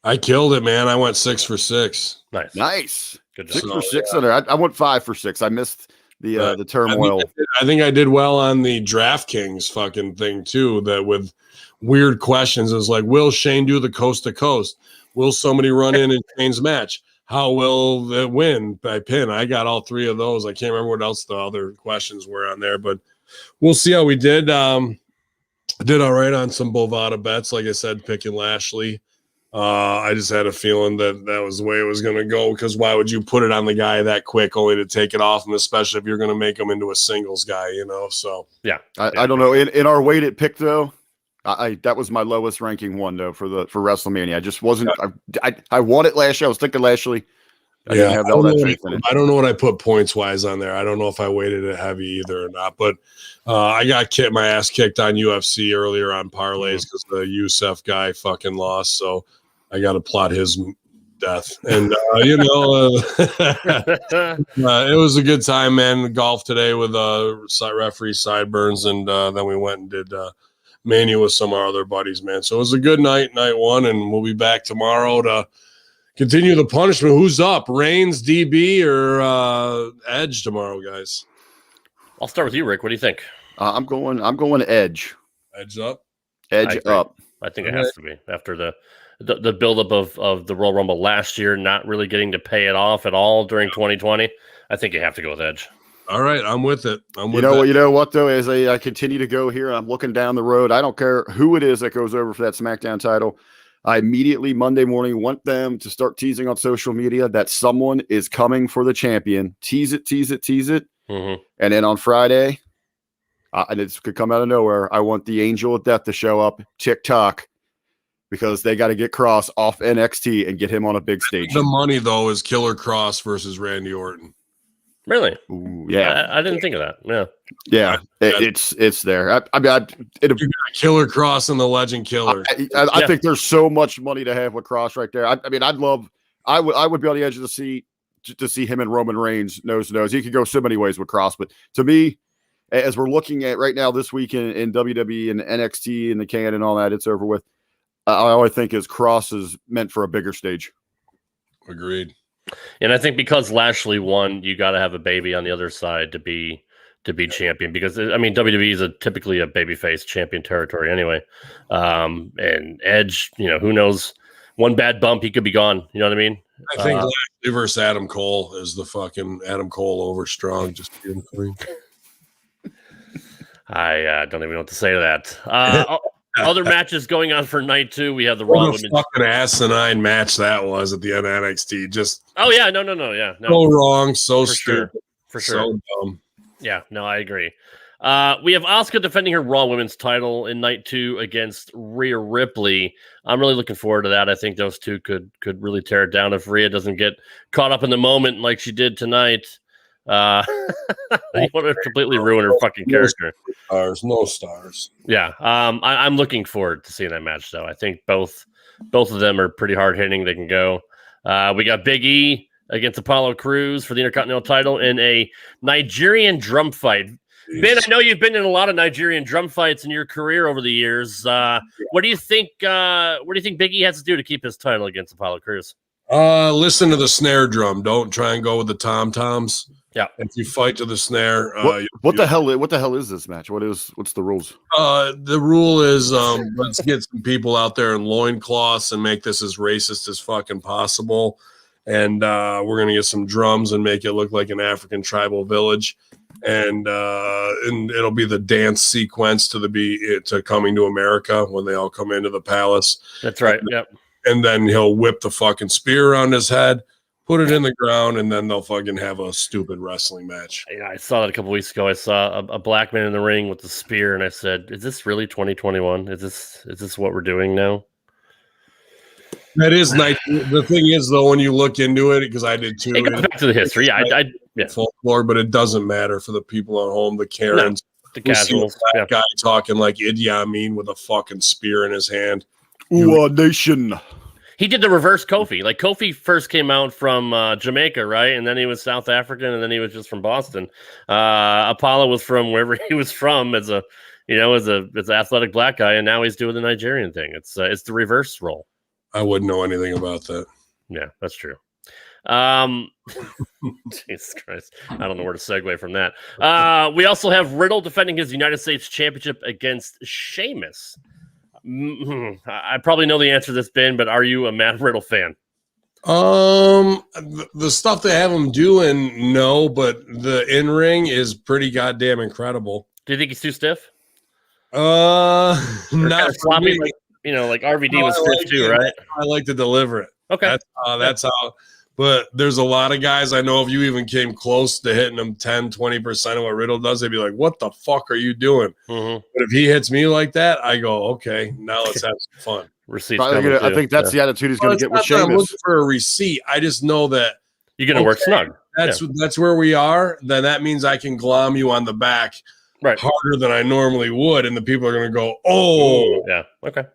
I killed it, man. I went 6 for 6. Nice. Good job. 6 for 6 on there. I went 5 for 6. I missed the turmoil. I think I did well on the DraftKings fucking thing too. That with weird questions, it was like, will Shane do the coast to coast? Will somebody run in and Shane's match? How will it win by pin? I got all 3 of those. I can't remember what else the other questions were on there, but we'll see how we did. I did all right on some Bovada bets. Like I said, picking Lashley. I just had a feeling that was the way it was going to go, because why would you put it on the guy that quick only to take it off him, especially if you're going to make him into a singles guy, So yeah. I don't know. In our weighted pick though, that was my lowest ranking one though for WrestleMania. I just wasn't. I won it last year. I was thinking Lashley. I didn't have all that faith in it. I don't know what I put points wise on there. I don't know if I weighted it heavy either or not. But I got my ass kicked on UFC earlier on parlays because the Youssef guy fucking lost. So I got to plot his death. And it was a good time, man. Golf today with referee Sideburns, and then we went and did. Mania with some of our other buddies, man. So it was a good night one, and we'll be back tomorrow to continue the punishment. Who's up? Reigns, DB, or Edge tomorrow, guys? I'll start with you, Rick. What do you think? I'm going Edge. Edge up. Edge up. I think it has to be after the buildup of the Royal Rumble last year, not really getting to pay it off at all during 2020. I think you have to go with Edge. All right, I'm with it. You know what though? As I continue to go here, I'm looking down the road. I don't care who it is that goes over for that SmackDown title. I immediately Monday morning want them to start teasing on social media that someone is coming for the champion. Tease it. Mm-hmm. And then on Friday, and it could come out of nowhere, I want the Angel of Death to show up, TikTok, because they got to get Cross off NXT and get him on a big stage. The money though is Killer Cross versus Randy Orton. Really? Ooh, yeah, I didn't think of that. Yeah. It's there. It'll be Killer Cross and the Legend Killer. I think there's so much money to have with Cross right there. I would be on the edge of the seat to see him and Roman Reigns nose to nose. He could go so many ways with Cross, but to me, as we're looking at right now this week in WWE and NXT and the can and all that, it's over with. All I think is Cross is meant for a bigger stage. Agreed. And I think because Lashley won, you got to have a baby on the other side to be to be champion because I mean WWE is typically a babyface champion territory anyway, and Edge, who knows, one bad bump he could be gone. You know what I mean? I think Lashley versus Adam Cole is the fucking Adam Cole over Strong. Just being clean. I don't even know what to say to that. Other matches going on for night 2. We have the Raw Women's fucking asinine match that was at the end of NXT. Just no, yeah, no. So wrong, so for stupid, for sure. So dumb. Yeah, no, I agree. We have Asuka defending her Raw Women's title in night 2 against Rhea Ripley. I'm really looking forward to that. I think those two could really tear it down if Rhea doesn't get caught up in the moment like she did tonight. You want to completely ruin her fucking character. No stars. Yeah, I'm looking forward to seeing that match though. I think both of them are pretty hard hitting. They can go. We got Big E against Apollo Crews for the Intercontinental title in a Nigerian drum fight. Ben, I know you've been in a lot of Nigerian drum fights in your career over the years. What do you think? What do you think Big E has to do to keep his title against Apollo Crews? Listen to the snare drum. Don't try and go with the tom toms. Yeah. If you fight to the snare, what the hell is this match? What's the rules? The rule is let's get some people out there in loincloths and make this as racist as fucking possible. And we're gonna get some drums and make it look like an African tribal village. And it'll be the dance sequence to Coming to America when they all come into the palace. That's right. Yep. And then he'll whip the fucking spear around his head, put it in the ground, and then they'll fucking have a stupid wrestling match. I saw that a couple weeks ago. I saw a black man in the ring with the spear, and I said, "Is this really 2021? Is this what we're doing now?" That is nice. The thing is, though, when you look into it, because I did too, it goes back to the history. Yeah, folklore, but it doesn't matter for the people at home, the Karens, the casuals, that guy talking like Idi Amin with a fucking spear in his hand. Ooh, nation. He did the reverse Kofi. Like Kofi first came out from Jamaica, right? And then he was South African, and then he was just from Boston. Apollo was from wherever he was from as an athletic black guy, and now he's doing the Nigerian thing. It's the reverse role. I wouldn't know anything about that. Yeah, that's true. Jesus Christ. I don't know where to segue from that. We also have Riddle defending his United States Championship against Sheamus. I probably know the answer to this, Ben, but are you a Matt Riddle fan? The stuff they have him doing, no, but the in-ring is pretty goddamn incredible. Do you think he's too stiff? Not sloppy, like RVD was stiff too, right? I like to deliver it. Okay. That's how. But there's a lot of guys I know, if you even came close to hitting them 10, 20% of what Riddle does, they'd be like, what the fuck are you doing? Mm-hmm. But if he hits me like that, I go, okay, now let's have some fun. I think that's the attitude he's going to get with Sheamus. I'm looking for a receipt. I just know that you're going to work snug. That's where we are. Then that means I can glom you on the back harder than I normally would. And the people are going to go, oh. Yeah. Okay.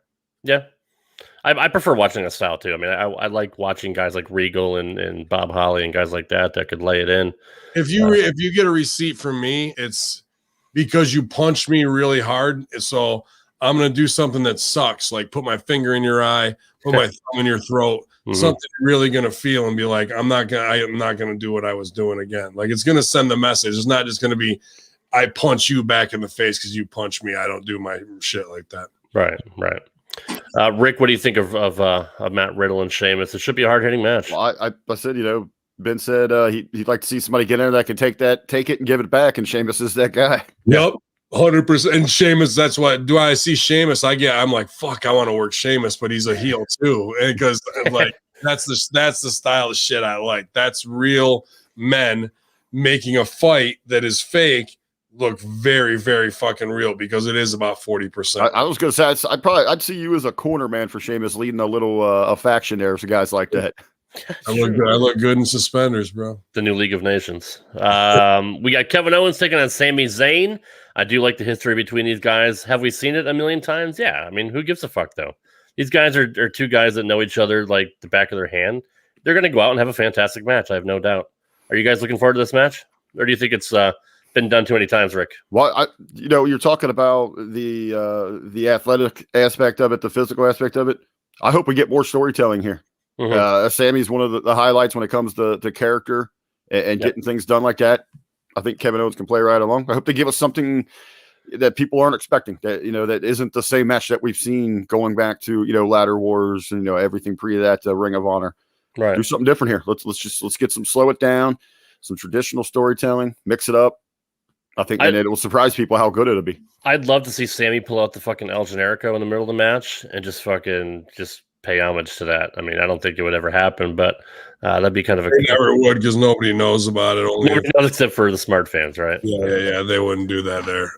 Yeah. I prefer watching a style too. I mean, I like watching guys like Regal and Bob Holly and guys like that could lay it in. If you get a receipt from me, it's because you punched me really hard. So I'm going to do something that sucks, like put my finger in your eye, put my thumb in your throat, something you're really going to feel and be like, I am not going to do what I was doing again. Like, it's going to send the message. It's not just going to be, I punch you back in the face because you punched me. I don't do my shit like that. Right. Rick, what do you think of Matt Riddle and Sheamus? It should be a hard-hitting match. Well, I said, Ben said he'd like to see somebody get in there that can take it and give it back, and Sheamus is that guy. Yep, 100%. And Sheamus, that's what. Do I see Sheamus? I'm like, fuck, I want to work Sheamus, but he's a heel too, because like that's the style of shit I like. That's real men making a fight that is fake look very, very fucking real, because it is about 40%. I was going to say, I'd see you as a corner man for Sheamus, leading a little a faction there for guys like that. I look good in suspenders, bro. The new League of Nations. We got Kevin Owens taking on Sami Zayn. I do like the history between these guys. Have we seen it a million times? Yeah. I mean, who gives a fuck though? These guys are two guys that know each other like the back of their hand. They're going to go out and have a fantastic match. I have no doubt. Are you guys looking forward to this match, or do you think it's been done too many times, Rick? Well, you're talking about the athletic aspect of it, the physical aspect of it. I hope we get more storytelling here. Sammy's one of the highlights when it comes to character and getting things done like that. I think Kevin Owens can play right along. I hope they give us something that people aren't expecting, that, that isn't the same match that we've seen going back to, Ladder Wars and, everything pre that, Ring of Honor. Right. Do something different here. Let's get slow it down, some traditional storytelling, mix it up. I think and it will surprise people how good it'll be. I'd love to see Sammy pull out the fucking El Generico in the middle of the match and just pay homage to that. I mean, I don't think it would ever happen, but that'd be kind of They never would, because nobody knows about it. Nobody knows except for the smart fans, right? Yeah. They wouldn't do that there.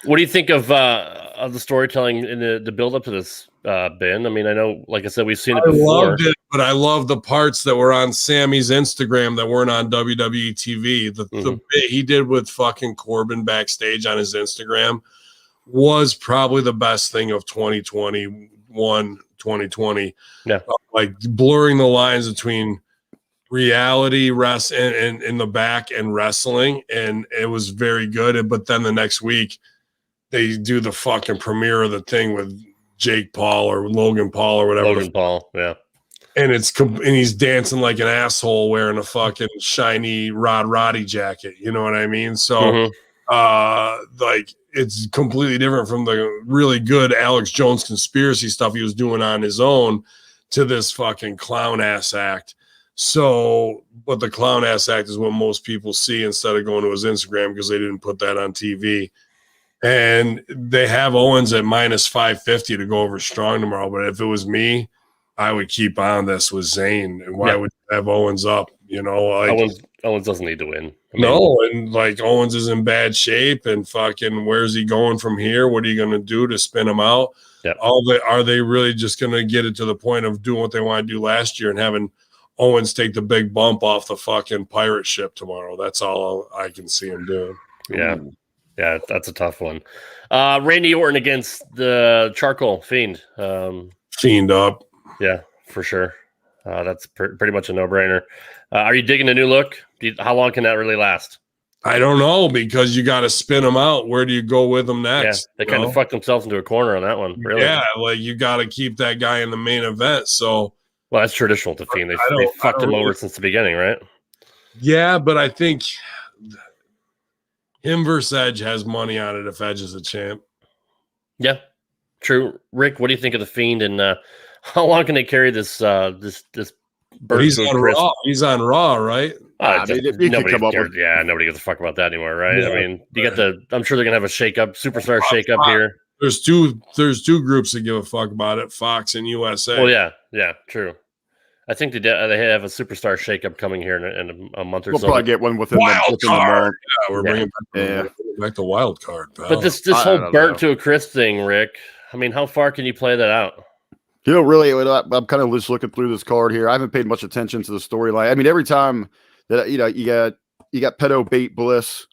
What do you think of the storytelling in the build up to this, Ben? I mean, I know, like I said, we've seen it before. I loved it, but I love the parts that were on Sammy's Instagram that weren't on WWE TV. The bit he did with fucking Corbin backstage on his Instagram was probably the best thing of 2020. Yeah. Like blurring the lines between reality and in the back and wrestling. And it was very good. But then the next week they do the fucking premiere of the thing with Jake Paul or Logan Paul or whatever. Logan Paul. Yeah. And he's dancing like an asshole wearing a fucking shiny Roddy jacket. You know what I mean? So, like, it's completely different from the really good Alex Jones conspiracy stuff he was doing on his own to this fucking clown ass act. So, but the clown ass act is what most people see instead of going to his Instagram, because they didn't put that on TV. And they have Owens at minus 550 to go over strong tomorrow. But if it was me, I would keep on this with Zayn. And why would you have Owens up? Like, Owens doesn't need to win. And like Owens is in bad shape, and fucking where's he going from here? What are you going to do to spin him out? Yeah. Are they really just going to get it to the point of doing what they want to do last year and having Owens take the big bump off the fucking pirate ship tomorrow? That's all I can see him doing. Yeah. Yeah, that's a tough one. Randy Orton against the Charcoal Fiend. Fiend up. Yeah, for sure. That's pretty much a no-brainer. Are you digging a new look? How long can that really last? I don't know, because you got to spin them out. Where do you go with them next? Yeah, they kind of fucked themselves into a corner on that one. Really. Yeah, like you got to keep that guy in the main event. So, well, that's traditional to Fiend. They fucked him over since the beginning, right? Yeah, but I think him versus Edge has money on it if Edge is a champ. Yeah, true. Rick, what do you think of the Fiend, and how long can they carry this this He's on Raw. He's on Raw, right? Nobody gives a fuck about that anymore, right? Yeah, I mean, I'm sure they're gonna have a shakeup, superstar shakeup here. There's two groups that give a fuck about it: Fox and USA. Well, yeah, true. I think they have a superstar shakeup coming here in a month or so. We'll probably get one within wild the card. Yeah, we're bringing back the wild card. Pal. But this whole burnt to a crisp thing, Rick. I mean, how far can you play that out? Really, I'm kind of just looking through this card here. I haven't paid much attention to the storyline. I mean, every time that you got pedo bait bliss,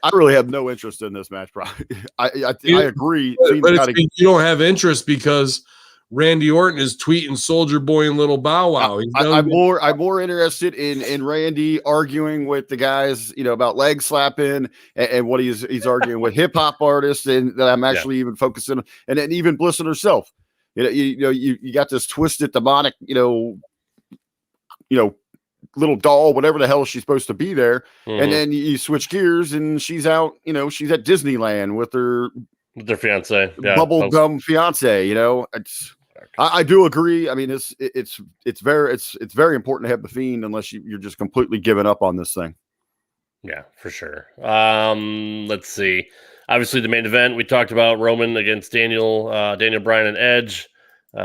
I really have no interest in this match. Probably, I agree. But you don't have interest because Randy Orton is tweeting Soldier Boy and Little Bow Wow. I'm more interested in Randy arguing with the guys, about leg slapping and what he's arguing with hip hop artists, and that I'm actually even focusing on, and then even Bliss and herself. You got this twisted demonic, little doll, whatever the hell she's supposed to be there, and then you switch gears and she's out. She's at Disneyland with her fiance, bubblegum fiance. I do agree. I mean, it's very important to have the Fiend, unless you're just completely giving up on this thing. Yeah, for sure. Let's see. Obviously, the main event we talked about, Roman against Daniel Bryan and Edge.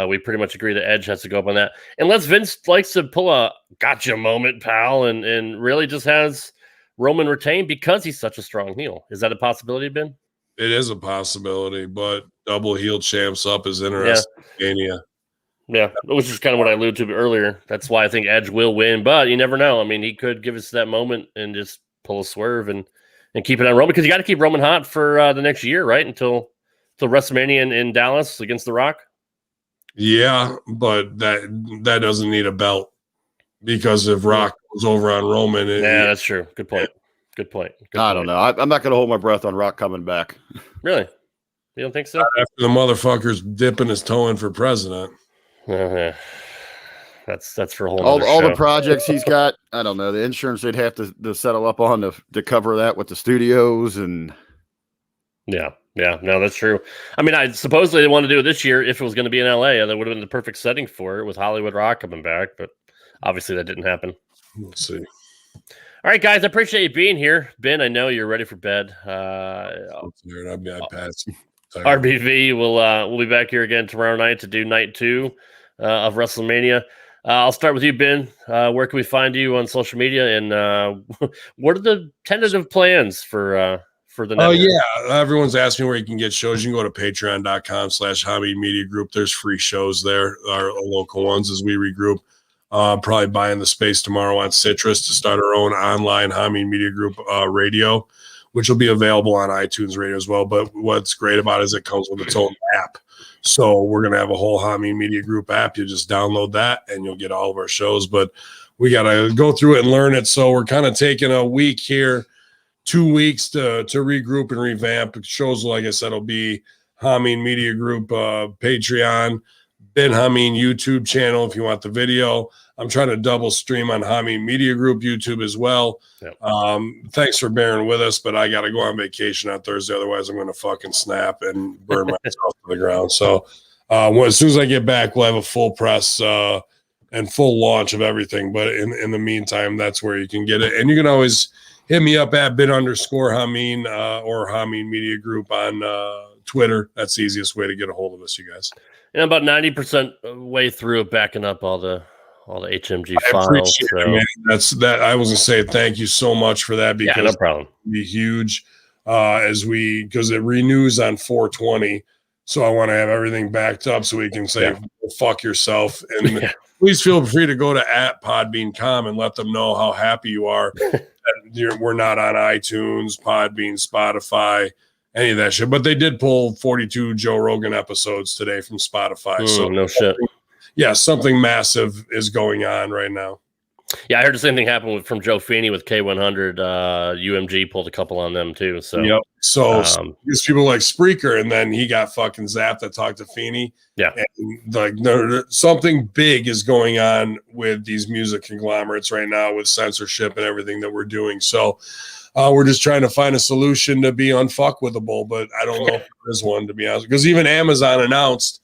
We pretty much agree that Edge has to go up on that. Unless Vince likes to pull a gotcha moment, pal, and really just has Roman retain because he's such a strong heel. Is that a possibility, Ben? It is a possibility, but double heel champs up is interesting. Yeah, which is kind of what I alluded to earlier. That's why I think Edge will win, but you never know. I mean, he could give us that moment and just pull a swerve and keep it on Roman, because you got to keep Roman hot for the next year, right? Until WrestleMania in Dallas against The Rock. Yeah, but that doesn't need a belt, because if Rock goes over on Roman, that's true. Good point. I don't know. I'm not going to hold my breath on Rock coming back. Really? You don't think so? After the motherfucker's dipping his toe in for president. that's for a whole all nother all the show. projects he's got. I don't know the insurance they'd have to settle up on to cover that with the studios and. Yeah, no, that's true. I mean, I supposedly they want to do it this year if it was going to be in LA. That would have been the perfect setting for it with Hollywood Rock coming back, but obviously that didn't happen. We'll see. All right, guys, I appreciate you being here. Ben, I know you're ready for bed. I pass. RBV we'll be back here again tomorrow night to do night 2 of WrestleMania. I'll start with you, Ben. Where can we find you on social media, and what are the tentative plans for the network? Oh, yeah. Everyone's asking where you can get shows. You can go to patreon.com/Hobby Media Group. There's free shows there, our local ones as we regroup. Probably buying the space tomorrow on Citrus to start our own online Hobby Media Group radio, which will be available on iTunes Radio as well. But what's great about it is it comes with its own app. So we're going to have a whole Hobby Media Group app. You just download that and you'll get all of our shows. But we got to go through it and learn it. So we're kind of taking a week here, 2 weeks to regroup and revamp. Shows, like I said, will be Hameen Media Group Patreon, Ben Hameen YouTube channel if you want the video. I'm trying to double stream on Hameen Media Group YouTube as well. Yep. Thanks for bearing with us, but I got to go on vacation on Thursday. Otherwise, I'm going to fucking snap and burn myself to the ground. So as soon as I get back, we'll have a full press and full launch of everything. But in the meantime, that's where you can get it. And you can always hit me up at @bin_Hameen or Hameen Media Group on Twitter. That's the easiest way to get a hold of us, you guys. And about 90% way through backing up all the HMG files. So. It, man. That's that. I was gonna say thank you so much for that because no problem. It'll be huge because it renews on 4/20. So I want to have everything backed up so we can say fuck yourself. And please feel free to go to @Podbean.com and let them know how happy you are that we're not on iTunes, Podbean, Spotify, any of that shit. But they did pull 42 Joe Rogan episodes today from Spotify. So no shit. Yeah, something massive is going on right now. Yeah, I heard the same thing happen from Joe Feeney with K100. UMG pulled a couple on them too. So, yep. So these people like Spreaker, and then he got fucking zapped. I talked to Feeney. Yeah, and like something big is going on with these music conglomerates right now with censorship and everything that we're doing. So we're just trying to find a solution to be unfuckwithable, but I don't know if there is one, to be honest. Because even Amazon announced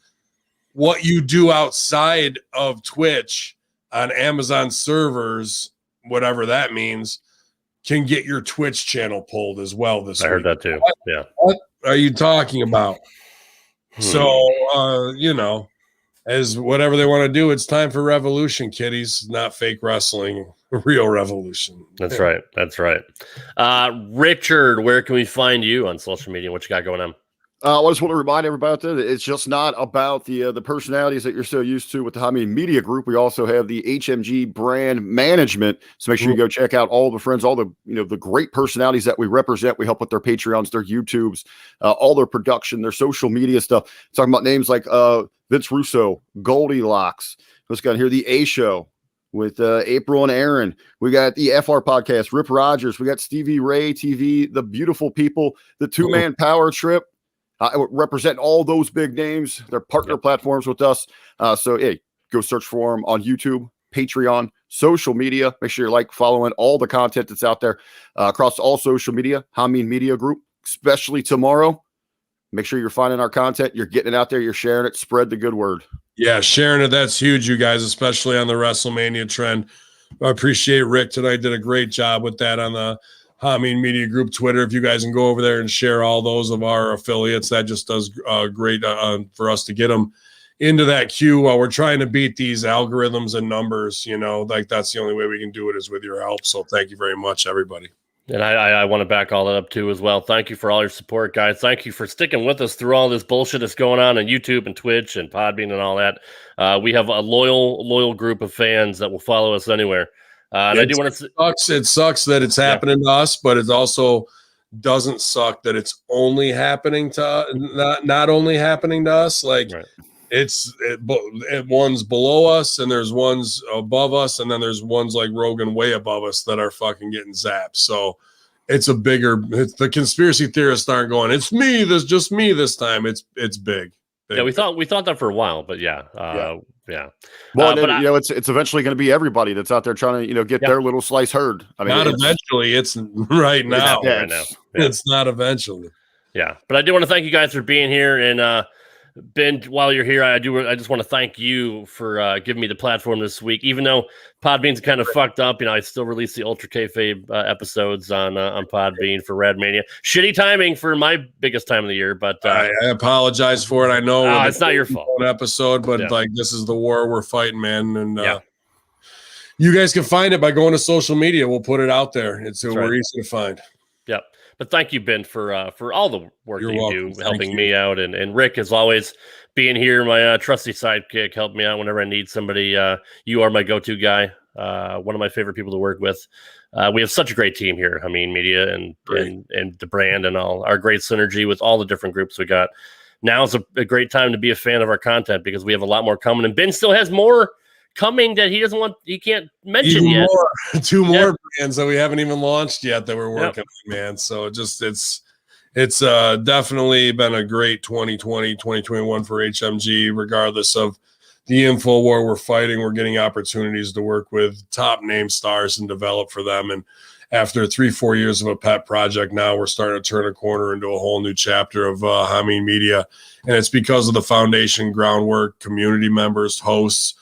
what you do outside of Twitch on Amazon servers, whatever that means, can get your Twitch channel pulled as well this week. I heard that too. What are you talking about? So, as whatever they want to do, it's time for revolution, kiddies, not fake wrestling, real revolution. That's right. Richard, where can we find you on social media? What you got going on? I just want to remind everybody that it's just not about the personalities that you're so used to with the Hameen Media Group. We also have the HMG brand management. So make sure you go check out all the friends, all the the great personalities that we represent. We help with their Patreons, their YouTubes, all their production, their social media stuff. Talking about names like Vince Russo, Goldilocks. Let's go here, the A Show with April and Aaron. We got the FR podcast, Rip Rogers. We got Stevie Ray TV, the beautiful people, the two-man power trip. Represent all those big names. They're partner platforms with us. So, hey, go search for them on YouTube, Patreon, social media. Make sure you're following all the content that's out there across all social media, Hameen Media Group, especially tomorrow. Make sure you're finding our content. You're getting it out there. You're sharing it. Spread the good word. Yeah, sharing it. That's huge, you guys, especially on the WrestleMania trend. I appreciate Rick tonight. Did a great job with that on the Hameen Media Group Twitter. If you guys can go over there and share all those of our affiliates, that just does great for us to get them into that queue while we're trying to beat these algorithms and numbers. That's the only way we can do it is with your help. So thank you very much, everybody. And I want to back all that up too as well. Thank you for all your support, guys. Thank you for sticking with us through all this bullshit that's going on YouTube and Twitch and Podbean and all that. We have a loyal group of fans that will follow us anywhere. And I do want to. It sucks that it's happening to us, but it also doesn't suck that it's only happening to not only happening to us. It's one's below us, and there's ones above us, and then there's ones like Rogan way above us that are fucking getting zapped. So it's the conspiracy theorists aren't going, it's me, just me this time. It's big. Yeah, we thought that for a while, but Yeah. Well, but you know, it's eventually going to be everybody that's out there trying to, you know, get their little slice heard. I mean, not eventually. It's right now. Right now. Yeah. It's not eventually. Yeah. But I do want to thank you guys for being here. And Ben, while you're here, I just want to thank you for giving me the platform this week. Even though Podbean's kind of fucked up, you know, I still release the Ultra Kayfabe episodes on Podbean for RadMania. Shitty timing for my biggest time of the year, but I apologize for it. I know it's not your fault. Episode, but like this is the war we're fighting, man. And you guys can find it by going to social media. We'll put it out there. We're easy to find. Yep. But thank you, Ben, for all the work that you do, helping me out, and Rick, as always, being here, my trusty sidekick, help me out whenever I need somebody. You are my go-to guy, one of my favorite people to work with. We have such a great team here. I mean, media and the brand and all our great synergy with all the different groups we got. Now is a great time to be a fan of our content because we have a lot more coming, and Ben still has more coming that he can't mention even yet. Two more brands that we haven't even launched yet that we're working on, man. So it's definitely been a great 2020, 2021 for HMG, regardless of the info war we're fighting. We're getting opportunities to work with top name stars and develop for them. And after 3-4 years of a pet project, now we're starting to turn a corner into a whole new chapter of Hameen Media. And it's because of the foundation, groundwork, community members, hosts,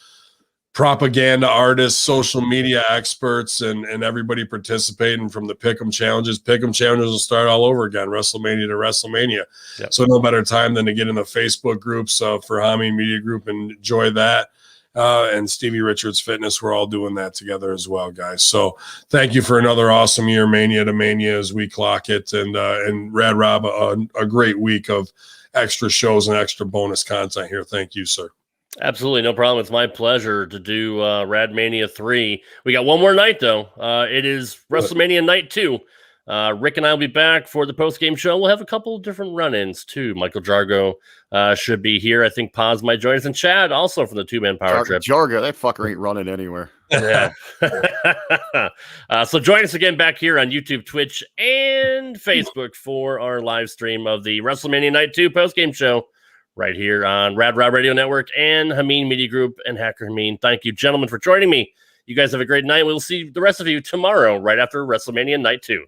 propaganda artists, social media experts, and everybody participating from the Pick'em Challenges. Pick'em Challenges will start all over again, WrestleMania to WrestleMania. Yep. So no better time than to get in the Facebook groups for Hameen Media Group and enjoy that. And Stevie Richards Fitness, we're all doing that together as well, guys. So thank you for another awesome year, Mania to Mania, as we clock it. And Rad Rob, a great week of extra shows and extra bonus content here. Thank you, sir. Absolutely, no problem. It's my pleasure to do RadMania 3. We got one more night, though. It is WrestleMania Night 2. Rick and I will be back for the post-game show. We'll have a couple different run-ins, too. Michael Jargo should be here. I think Paz might join us. And Chad, also from the two-man power trip. Jargo, that fucker ain't running anywhere. Yeah. So join us again back here on YouTube, Twitch, and Facebook for our live stream of the WrestleMania Night 2 post-game show. Right here on Rad Rob Radio Network and Hameen Media Group and Hacker Hameen. Thank you, gentlemen, for joining me. You guys have a great night. We'll see the rest of you tomorrow, right after WrestleMania Night 2.